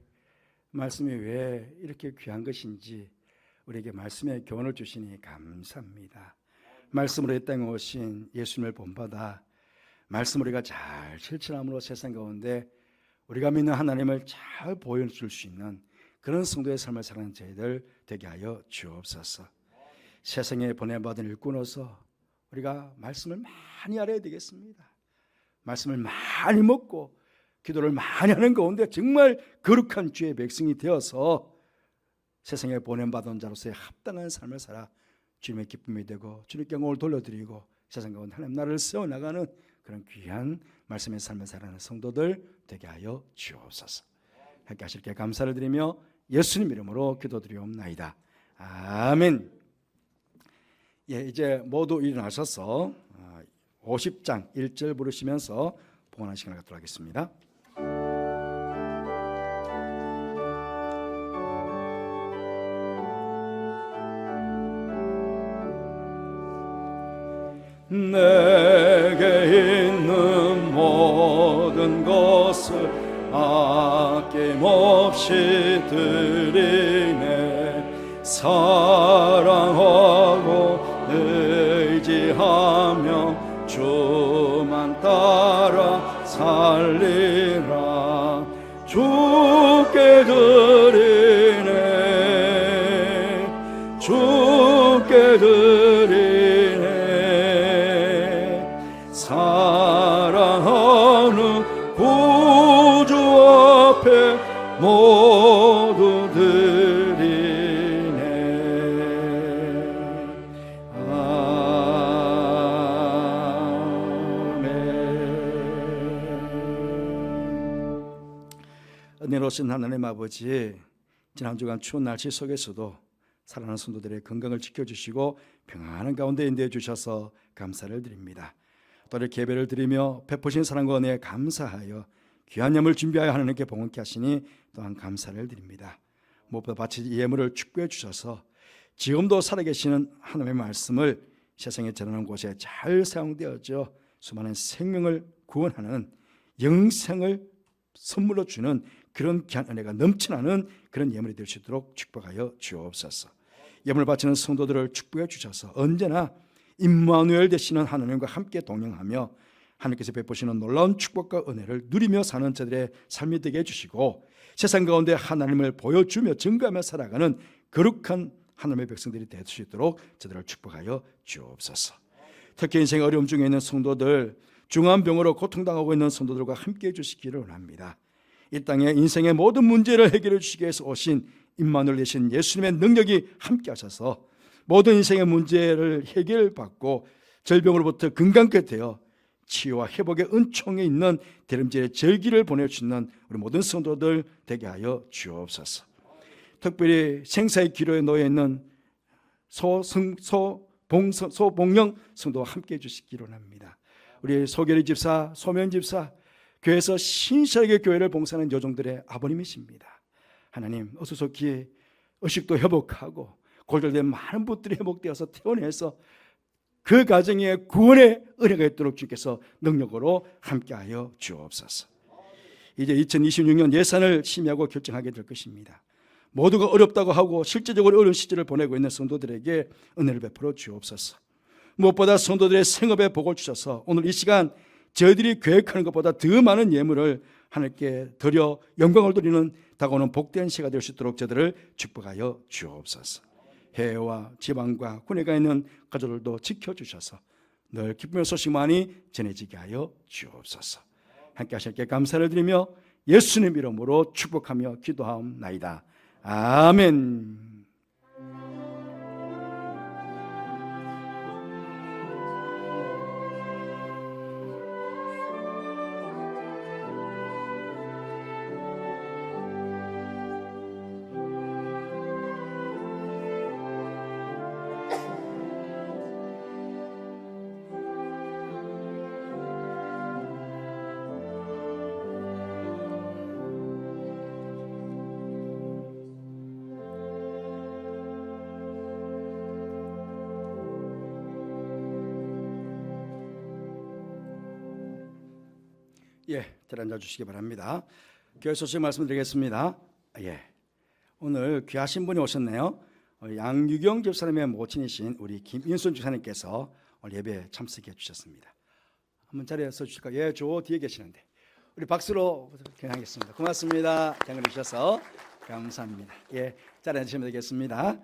말씀이 왜 이렇게 귀한 것인지 우리에게 말씀의 교훈을 주시니 감사합니다. 말씀으로 이 땅에 오신 예수님을 본받아 말씀 우리가 잘 실천함으로 세상 가운데 우리가 믿는 하나님을 잘 보여줄 수 있는 그런 성도의 삶을 살아가는 저희들 되게 하여 주옵소서. 세상에 보내받은 일꾼으로서 우리가 말씀을 많이 알아야 되겠습니다. 말씀을 많이 먹고 기도를 많이 하는 가운데 정말 거룩한 주의 백성이 되어서 세상에 보냄받은 자로서의 합당한 삶을 살아 주님의 기쁨이 되고 주님께 영광을 돌려드리고 세상 가운데 하나님 나라를 세워나가는 그런 귀한 말씀의 삶을 살아가는 성도들 되게 하여 주옵소서. 함께 하실 게 감사를 드리며 예수님 이름으로 기도드리옵나이다. 아멘. 예, 이제 모두 일어나셔서 50장 1절 부르시면서 봉헌하는 시간을 갖도록 하겠습니다. 내게 있는 모든 것을 아낌없이 드리네. 사랑하고 의지하며 주만 따라 살리라. 주께 드리네. 주께 드리네. 사랑하는 구주 앞에 모두 드리네. 아멘. 은혜로우신 하나님 아버지, 지난 주간 추운 날씨 속에서도 사랑하는 성도들의 건강을 지켜주시고 평안한 가운데 인도해 주셔서 감사를 드립니다. 또 이렇게 예배를 드리며 베푸신 사랑과 은혜에 감사하여 귀한 예물 준비하여 하나님께 봉헌케 하시니 또한 감사를 드립니다. 무엇보다 바친 이 예물을 축복해 주셔서 지금도 살아계시는 하나님의 말씀을 세상에 전하는 곳에 잘 사용되어져 수많은 생명을 구원하는 영생을 선물로 주는 그런 귀한 은혜가 넘쳐나는 그런 예물이 될 수 있도록 축복하여 주옵소서. 예물 바치는 성도들을 축복해 주셔서 언제나 임마누엘 되시는 하나님과 함께 동행하며 하나님께서 베푸시는 놀라운 축복과 은혜를 누리며 사는 저들의 삶이 되게 해주시고 세상 가운데 하나님을 보여주며 증거하며 살아가는 거룩한 하나님의 백성들이 될 수 있도록 저들을 축복하여 주옵소서. 특히 인생의 어려움 중에 있는 성도들, 중한 병으로 고통당하고 있는 성도들과 함께해 주시기를 원합니다. 이 땅에 인생의 모든 문제를 해결해 주시기 위해서 오신 임마누엘 되신 예수님의 능력이 함께 하셔서 모든 인생의 문제를 해결받고 질병으로부터 건강케 되어 치유와 회복의 은총에 있는 대림절의 절기를 보내주시는 우리 모든 성도들 되게 하여 주옵소서. 특별히 생사의 기로에 놓여 있는 소봉영 성도와 함께해 주시기로 합니다. 우리 소결이 집사, 소면 집사, 교회에서 신실하게 교회를 봉사하는 여종들의 아버님이십니다. 하나님 어수속히 의식도 회복하고 골절된 많은 분들이 회복되어서 퇴원해서 그 가정에 구원의 은혜가 있도록 주께서 능력으로 함께하여 주옵소서. 이제 2026년 예산을 심의하고 결정하게 될 것입니다. 모두가 어렵다고 하고 실제적으로 어려운 시절을 보내고 있는 성도들에게 은혜를 베풀어 주옵소서. 무엇보다 성도들의 생업에 복을 주셔서 오늘 이 시간 저희들이 계획하는 것보다 더 많은 예물을 하나님께 드려 영광을 돌리는 다가오는 복된 시가 될 수 있도록 저들을 축복하여 주옵소서. 해외와 지방과 국내가 있는 가족들도 지켜주셔서 늘 기쁨의 소식 많이 전해지게 하여 주옵소서. 함께 하실게 감사를 드리며 예수님 이름으로 축복하며 기도하옵나이다. 아멘. 잘 앉아주시기 바랍니다. 교회 소식 말씀드리겠습니다. 오늘 귀하신 분이 오셨네요. 양유경 집사님의 모친이신 우리 김인순 집사님께서 오늘 예배에 참석해 주셨습니다. 한번 자리에 서주실까요? 저 뒤에 계시는데 우리 박수로 경하겠습니다. 고맙습니다. 장을 주셔서 감사합니다. 자리에 앉으시면 되겠습니다.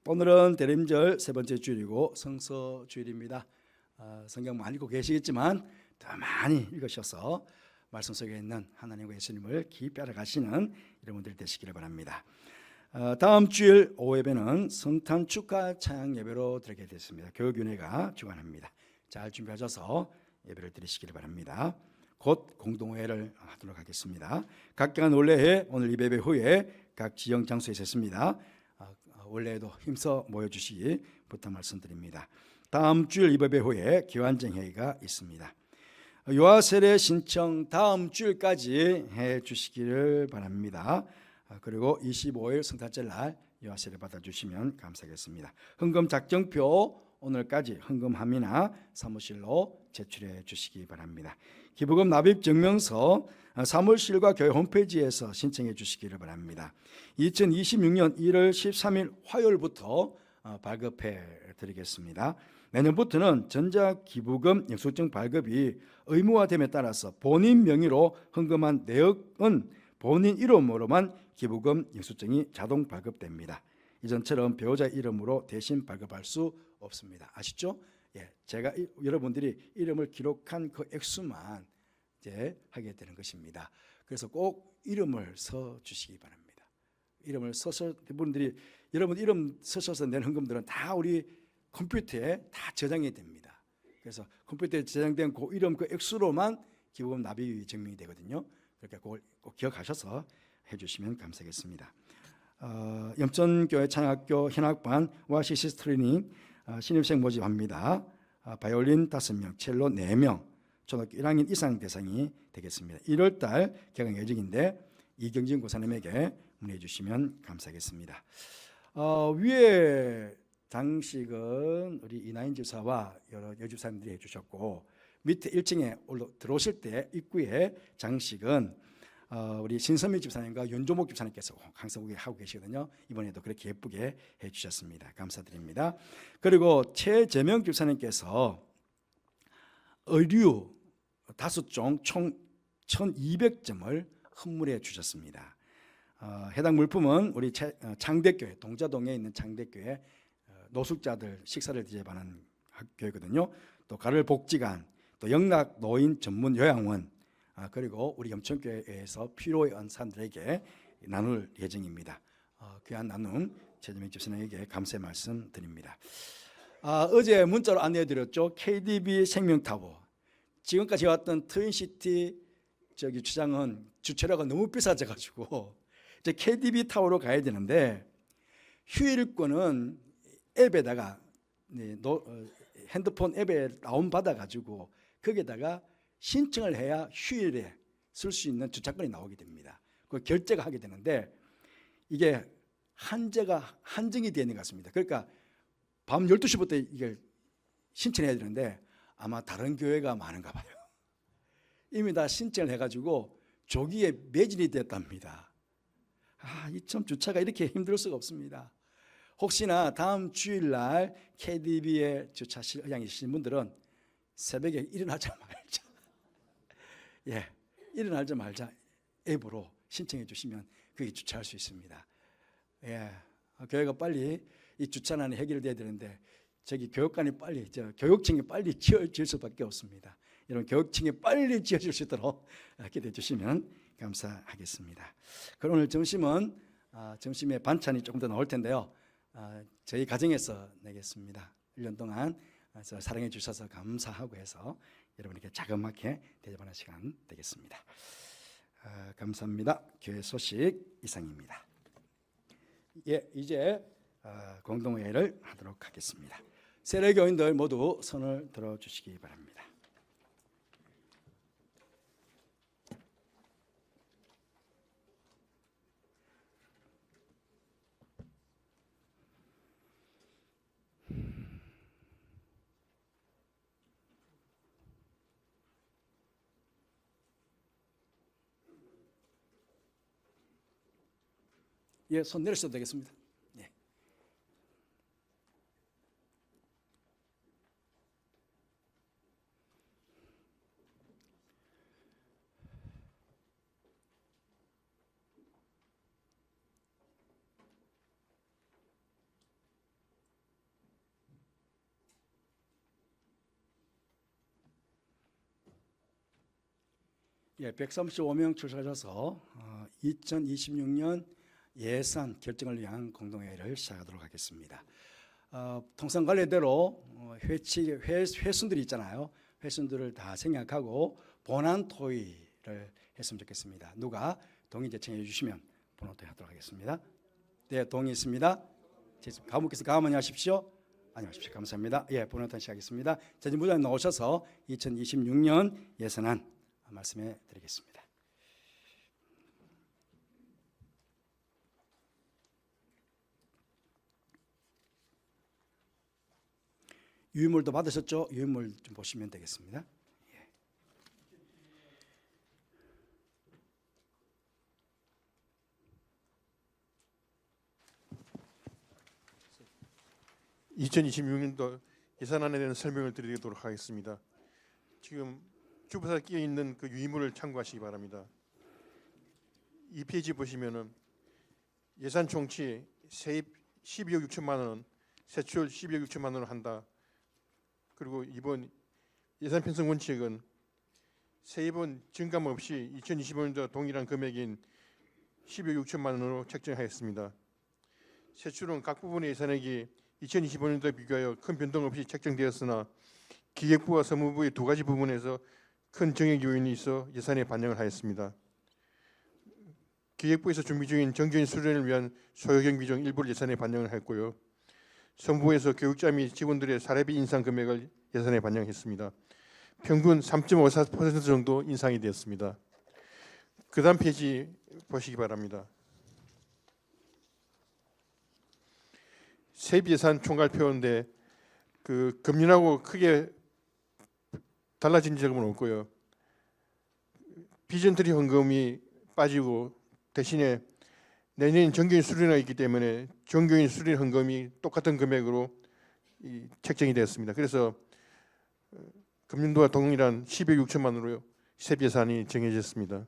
오늘은 대림절 세 번째 주일이고 성서 주일입니다. 성경 많이 읽고 계시겠지만 더 많이 읽으셔서 말씀 속에 있는 하나님과 예수님을 깊이 알아가시는 여러분들 되시기를 바랍니다. 다음 주일 오후 예배는 성탄 축하 찬양 예배로 드리게 됐습니다. 교육위원회가 주관합니다. 잘 준비하셔서 예배를 드리시기를 바랍니다. 곧 공동회를 하도록 하겠습니다. 각경한 원래회 오늘 예배 후에 각 지역 장소에 있습니다. 원래에도 힘써 모여주시기 부탁 말씀드립니다. 다음 주일 예배 후에 기완정회의가 있습니다. 요아셀의 신청 다음 주일까지 해 주시기를 바랍니다. 그리고 25일 성탄절 날 요아셀을 받아주시면 감사하겠습니다. 헌금 작정표 오늘까지 헌금함이나 사무실로 제출해 주시기 바랍니다. 기부금 납입 증명서 사무실과 교회 홈페이지에서 신청해 주시기를 바랍니다. 2026년 1월 13일 화요일부터 발급해 드리겠습니다. 내년부터는 전자기부금 영수증 발급이 의무화됨에 따라서 본인 명의로 헌금한 내역은 본인 이름으로만 기부금 영수증이 자동 발급됩니다. 이전처럼 배우자 이름으로 대신 발급할 수 없습니다. 아시죠? 제가 여러분들이 이름을 기록한 그 액수만 이제 하게 되는 것입니다. 그래서 꼭 이름을 써 주시기 바랍니다. 이름을 써서 분들이 여러분 이름 쓰셔서 낸 헌금들은 다 우리 컴퓨터에 다 저장이 됩니다. 그래서 컴퓨터에 저장된 그 이름 그 액수로만 기부금 납입이 증명이 되거든요. 그렇게 꼭 기억하셔서 해주시면 감사하겠습니다. 염천교회 찬양학교 현악반 시스 트레이닝 신입생 모집합니다. 바이올린 5명, 첼로 4명, 초등학교 1학년 이상 대상이 되겠습니다. 1월달 개강 예정인데 이경진 고사님에게 문의해 주시면 감사하겠습니다. 위에 장식은 우리 이나인 집사와 여러 여집사님들이 해주셨고, 밑에 1층에 들어오실 때 입구에 장식은 우리 신선미 집사님과 윤조목 집사님께서 항상 하고 계시거든요. 이번에도 그렇게 예쁘게 해주셨습니다. 감사드립니다. 그리고 최재명 집사님께서 의류 5종 총 1200점을 헌물해 주셨습니다. 해당 물품은 우리 창대교회, 동자동에 있는 창대교회 노숙자들 식사를 대접하는 학교이거든요. 또 가를 복지관, 또 영락 노인 전문 요양원, 그리고 우리 염천교회에서 필요한 사람들에게 나눌 예정입니다. 귀한 나눔 최재명 집사님에게 감사의 말씀 드립니다. 어제 문자로 안내해드렸죠. KDB 생명타워. 지금까지 왔던 트윈시티 주차장은 주차료가 너무 비싸져가지고 이제 KDB 타워로 가야 되는데, 휴일권은 앱에다가 핸드폰 앱에 다운받아가지고 거기에다가 신청을 해야 휴일에 쓸 수 있는 주차권이 나오게 됩니다. 그 결제가 하게 되는데 이게 한정이 되는 것 같습니다. 그러니까 밤 12시부터 이걸 신청해야 되는데 아마 다른 교회가 많은가 봐요. 이미 다 신청을 해가지고 조기에 매진이 됐답니다. 이 참 주차가 이렇게 힘들 수가 없습니다. 혹시나 다음 주일날 KDB에 주차실 의향이 있으신 분들은 새벽에 일어나자마자 일어나자마자 앱으로 신청해 주시면 거기 주차할 수 있습니다. 교회가 빨리 이 주차난이 해결돼야 되는데 저기 교육관이 빨리 교육청이 빨리 지어질 수밖에 없습니다. 이런 교육청이 빨리 지어질 수 있도록 기도해 주시면 감사하겠습니다. 그럼 오늘 점심은 점심에 반찬이 조금 더 나올 텐데요. 저희 가정에서 내겠습니다. 1년 동안 사랑해 주셔서 감사하고 해서 여러분에게 자그맣게 대접하는 시간 되겠습니다. 감사합니다. 교회 소식 이상입니다. 이제 공동회의를 하도록 하겠습니다. 세례교인들 모두 손을 들어주시기 바랍니다. 손 내리셔도 되겠습니다. 예, 135명 출석하셔서 2026년 예산 결정을 위한 공동회의를 시작하도록 하겠습니다. 통상 관례대로 회순들이 있잖아요. 회순들을 다 생략하고 본안 토의를 했으면 좋겠습니다. 누가 동의 제청해 주시면 본안 토의 하도록 하겠습니다. 네, 동의 있습니다. 가무께서 가만히 하십시오. 안녕하십시오. 감사합니다. 예, 본안 토의 시작하겠습니다. 재정부장님 나오셔서 2026년 예산안 말씀해 드리겠습니다. 유인물도 받으셨죠? 유인물 좀 보시면 되겠습니다. 예. 2026년도 예산안에 대한 설명을 드리도록 하겠습니다. 지금 주부사에 끼어 있는 그 유의물을 참고하시기 바랍니다. 이 페이지 보시면은 예산 총치 세입 12억 6천만 원, 세출 12억 6천만 원을 한다. 그리고 이번 예산 편성 원칙은 세입은 증감 없이 2025년도 동일한 금액인 12억 6천만 원으로 책정하였습니다. 세출은 각 부분의 예산액이 2025년도에 비교하여 큰 변동 없이 책정되었으나 기획부와 사무부의 두 가지 부분에서 큰 정액 요인이 있어 예산에 반영을 하였습니다. 기획부에서 준비 중인 정규인 수련을 위한 소요 경비 중 일부를 예산에 반영을 했고요. 성부에서 교육자 및 직원들의 사례비 인상 금액을 예산에 반영했습니다. 평균 3.54% 정도 인상이 되었습니다. 그다음 페이지 보시기 바랍니다. 세비 예산 총괄표인데 그 금년하고 크게 달라진 점은 없고요. 비전트리 헌금이 빠지고 대신에 내년 정규인 수련회가 있기 때문에 정규인 수련 헌금이 똑같은 금액으로 책정이 되었습니다. 그래서 금년도와 동일한 12억 6천만 원으로 세비 예산이 정해졌습니다.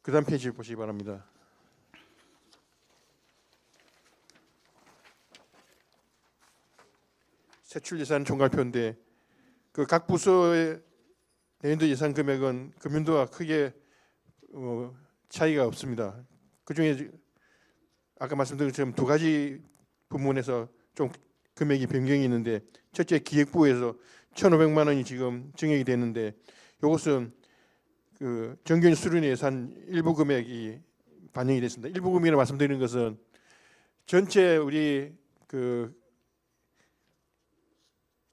그다음 페이지 보시기 바랍니다. 세출 예산 총괄표인데 그 각 부서의 내년도 예산 금액은 금년도와 크게 차이가 없습니다. 그중에 아까 말씀드린 것처럼 두 가지 부문에서 좀 금액이 변경이 있는데 첫째 기획부에서 1,500만 원이 지금 증액이 됐는데 이것은 그 정규인 수련 예산 일부 금액이 반영이 됐습니다. 일부 금액이라 말씀드리는 것은 전체 우리 그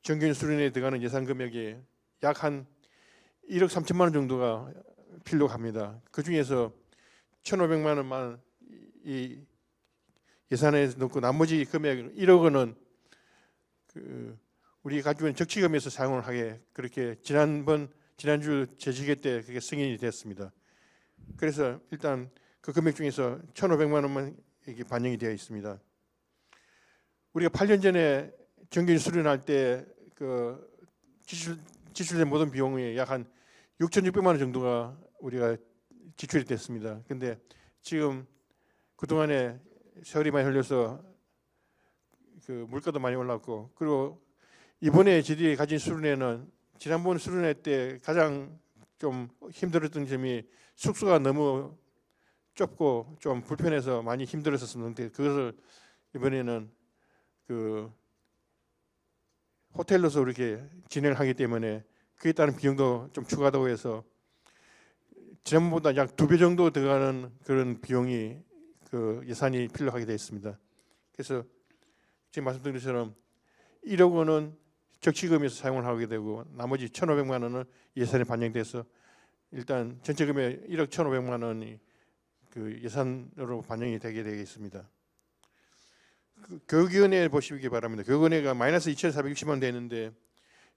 정규인 수련회에 들어가는 예산 금액이 약 한 1억 3천만 원 정도가 필요가 합니다. 그 중에서 1,500만 원만 이 예산에 넣고 나머지 금액 1억 원은 그 우리 가지고 있는 적치금에서 사용을 하게 그렇게 지난주 제지회 때 그게 승인이 됐습니다. 그래서 일단 그 금액 중에서 1,500만 원만 이게 반영이 되어 있습니다. 우리가 8년 전에 정규인 수련할 때 그 지출된 모든 비용이 약 한 6,600만 원 정도가 우리가 지출이 됐습니다. 근데 지금 그동안에 세월이 많이 흘려서 그 물가도 많이 올랐고 그리고 이번에 저희들이 가진 수련회는 지난번 수련회 때 가장 좀 힘들었던 점이 숙소가 너무 좁고 좀 불편해서 많이 힘들었었는데 그것을 이번에는 그 호텔로서 이렇게 진행을 하기 때문에 그에 따른 비용도 좀 추가하다고 해서 지난번보다 약 2배 정도 들어가는 그런 비용이 그 예산이 필요하게 되어 있습니다. 그래서 지금 말씀드린 것처럼 1억 원은 적치금에서 사용을 하게 되고 나머지 1,500만 원은 예산에 반영돼서 일단 전체 금액 1억 1,500만 원이 그 예산으로 반영이 되게 되겠습니다. 그 교육위원회 보시기 바랍니다. 교육위원회가 마이너스 2,460만 원 되는데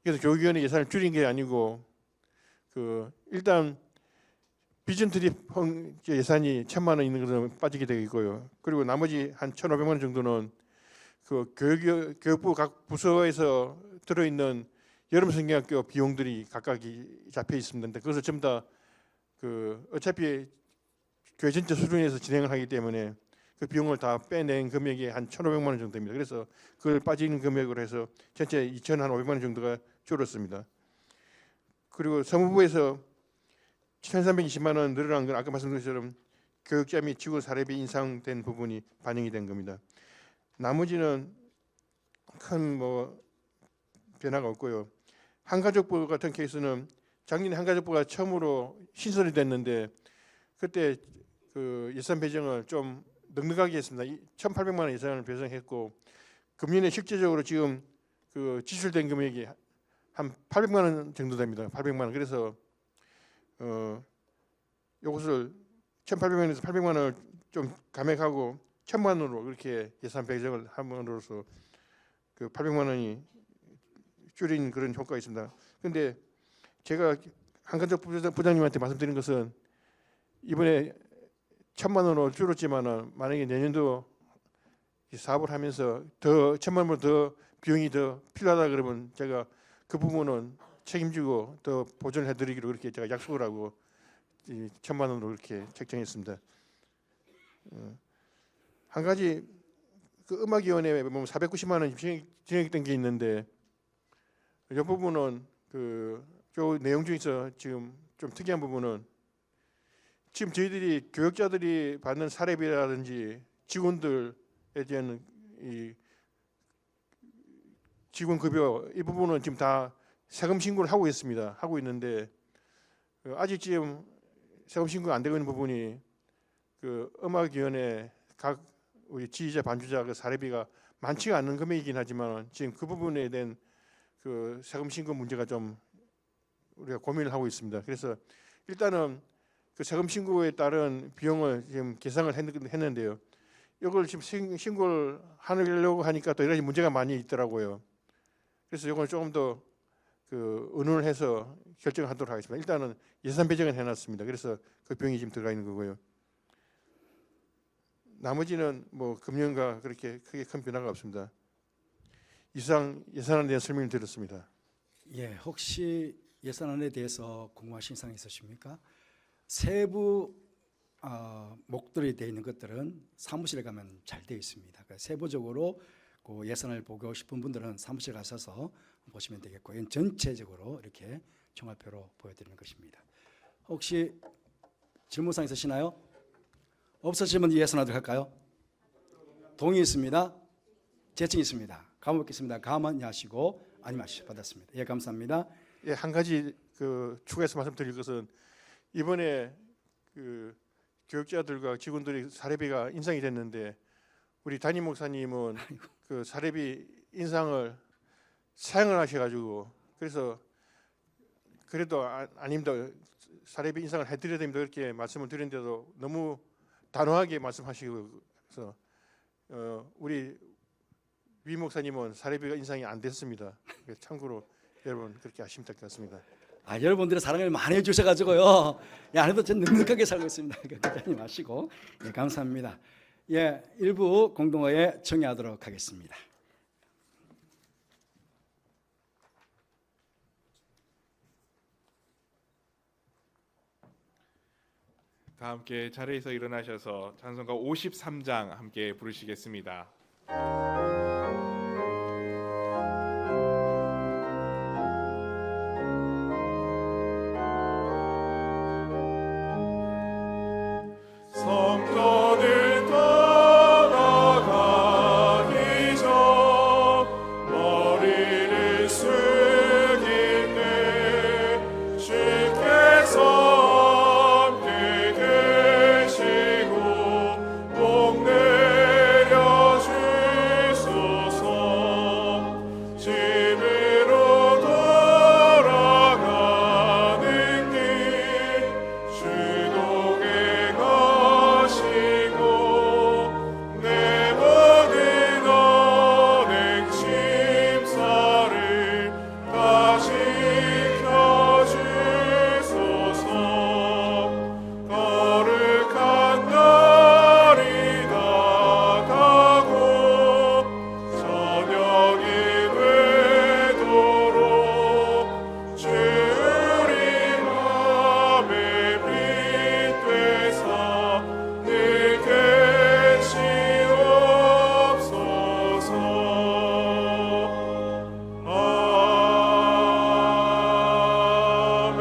그래서 교육위원회 예산을 줄인 게 아니고 그 일단 비전 트립 예산이 1,000만 원 있는 것은 빠지게 되겠고요. 그리고 나머지 한 1,500만 원 정도는 그 교육부 각 부서에서 들어있는 여름 성경학교 비용들이 각각이 잡혀 있습니다. 그것을 전부 다 그 어차피 교회 전체 수준에서 진행을 하기 때문에 그 비용을 다 빼낸 금액이 한 1,500만 원 정도입니다. 그래서 그걸 빠지는 금액으로 해서 전체 2,500만 원 정도가 줄었습니다. 그리고 사무부에서 1,320만 원 늘어난 건 아까 말씀드린 것처럼 교육자 및 직원 사례비 인상된 부분이 반영이 된 겁니다. 나머지는 큰 뭐 변화가 없고요. 한가족부 같은 케이스는 작년에 한가족부가 처음으로 신설이 됐는데 그때 그 예산 배정을 좀 넉넉하게 했습니다. 1,800만 원 예산을 배정했고 금년에 실제적으로 지금 그 지출된 금액이 한 800만 원 정도 됩니다. 800만 원. 그래서 이것을 1,800만원에서 800만 원을 좀 감액하고 1,000만 원으로 그렇게 예산 배정을 함으로써 그 800만 원이 줄인 그런 효과가 있습니다. 그런데 제가 한간적 부장님한테 말씀드린 것은 이번에 1,000만 원으로 줄었지만은 만약에 내년도 사업을 하면서 더 1,000만 원 더 비용이 더 필요하다 그러면 제가 그 부분은 책임지고 더 보전을 해드리기로 그렇게 제가 약속을 하고 1,000만 원으로 그렇게 책정했습니다. 한 가지 그 음악위원회에 보면 490만 원 진행했던 게 있는데 이 부분은 그 내용 중에서 지금 좀 특이한 부분은 지금 저희들이 교육자들이 받는 사례비라든지 직원들에 대한 이 직원 급여 이 부분은 지금 다 세금 신고를 하고 있습니다. 하고 있는데 아직 지금 세금 신고가 안 되고 있는 부분이 그 음악위원회 각 우리 지휘자 반주자 그 사례비가 많지가 않은 금액이긴 하지만 지금 그 부분에 대한 그 세금 신고 문제가 좀 우리가 고민을 하고 있습니다. 그래서 일단은 그 세금 신고에 따른 비용을 지금 계산을 했는데요. 이걸 지금 신고를 하려고 하니까 또 이런 문제가 많이 있더라고요. 그래서 이걸 조금 더 그 의논을 해서 결정하도록 하겠습니다. 일단은 예산 배정은 해놨습니다. 그래서 그 비용이 지금 들어가 있는 거고요. 나머지는 뭐 금년과 그렇게 크게 큰 변화가 없습니다. 이상 예산안에 대한 설명을 드렸습니다. 예, 혹시 예산안에 대해서 궁금하신 사항 있으십니까? 세부 목록이 되어 있는 것들은 사무실에 가면 잘 되어 있습니다. 그러니까 세부적으로 그 예산을 보고 싶은 분들은 사무실 가셔서 보시면 되겠고, 이건 전체적으로 이렇게 종합표로 보여드리는 것입니다. 혹시 질문사항 있으시나요? 없으시면 예산하도록 할까요? 동의 있습니다. 재청 있습니다. 가보겠습니다. 가만히 하시고 아니면 하시고 받았습니다. 예, 감사합니다. 예, 한 가지 그 추가해서 말씀드릴 것은 이번에 그 교육자들과 직원들이 사례비가 인상이 됐는데 우리 담임 목사님은 그 사례비 인상을 사양을 하셔가지고 그래서 그래도 아닙니다. 사례비 인상을 해드려야 됩니다. 그렇게 말씀을 드렸는데도 너무 단호하게 말씀하시고 그래서 우리 위 목사님은 사례비가 인상이 안 됐습니다. 참고로 여러분 그렇게 아시면 될 것 같습니다. 여러분들의 사랑을 많이 해주셔가지고요. 예, 안에도 전 넉넉하게 살고 있습니다. 걱정하지 마시고. 예, 감사합니다. 예, 일부 공동어에 청의하도록 하겠습니다. 다 함께 자리에서 일어나셔서 찬송가 53장 함께 부르시겠습니다. 성전을 떠나가기 전 머리를 숙일 때 주께서 함께 계시고 복 내려 주소서. 집으로 돌아가는 길 주동에 가시고 내 모든 언행 침사를 다시 켜주소서. 거룩한 날이 다가고 저녁이 되도록 주 우리 맘에 빛 되사 늘 계시옵소서. 아멘.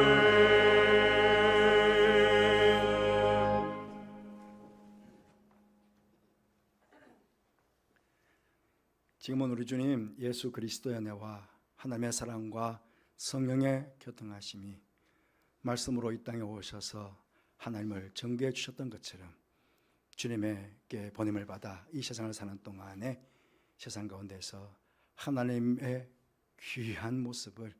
지금은 우리 주님 예수 그리스도의 은혜와 하나님의 사랑과 성령의 교통하심이 말씀으로 이 땅에 오셔서 하나님을 전개해 주셨던 것처럼 주님에게 보냄을 받아 이 세상을 사는 동안에 세상 가운데서 하나님의 귀한 모습을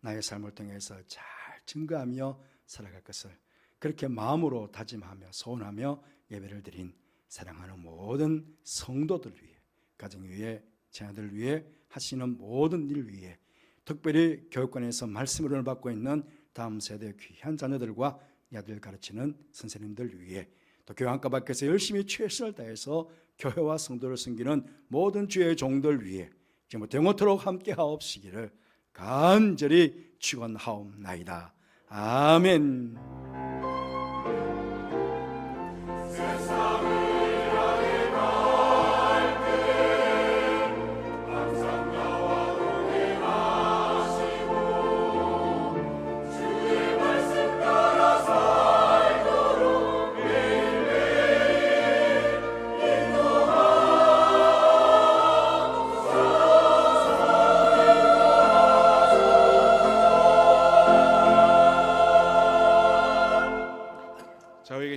나의 삶을 통해서 잘 증거하며 살아갈 것을 그렇게 마음으로 다짐하며 소원하며 예배를 드린 사랑하는 모든 성도들 위해, 가정 위해, 자녀들 위해, 하시는 모든 일 위해, 특별히 교육관에서 말씀을 받고 있는 다음 세대 귀한 자녀들과 아들 가르치는 선생님들 위해, 또 교회 안과 밖에서 열심히 최선을 다해서 교회와 성도를 섬기는 모든 주의 종들 위해 지금부터 영원토록 함께 하옵시기를 간절히 축원하옵나이다. 아멘.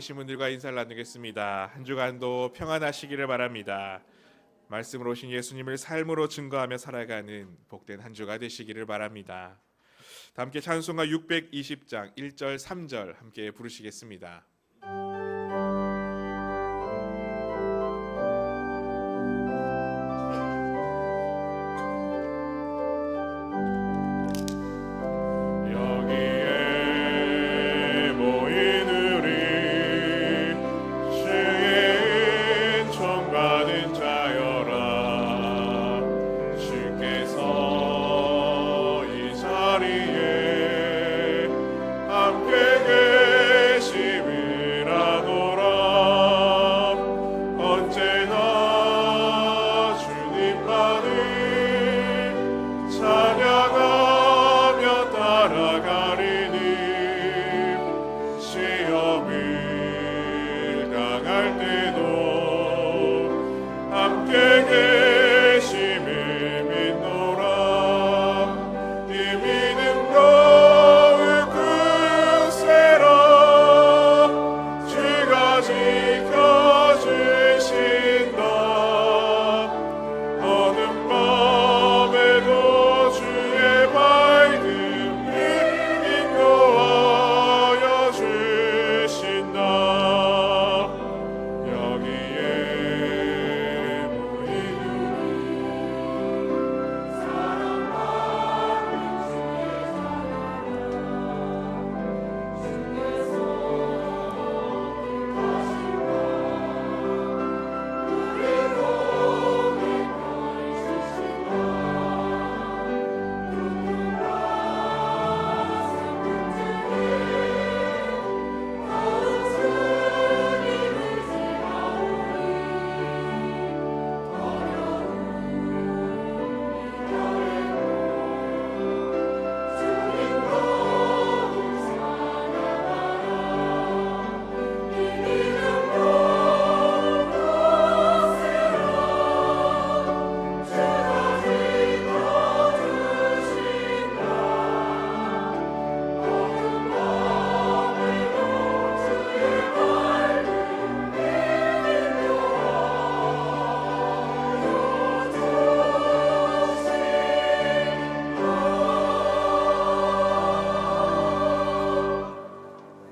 계신 분들과 인사를 나누겠습니다. 한 주간도 평안하시기를 바랍니다. 말씀으로 오신 예수님을 삶으로 증거하며 살아가는 복된 한 주가 되시기를 바랍니다. 다 함께 찬송가 620장 1절 3절 함께 부르시겠습니다. 여기에 모인 우리 주의 은총 받은 자여라. 주께서 이 자리에 함께 계심을 아노라. 언제나 주님만을 찬양하며 따라가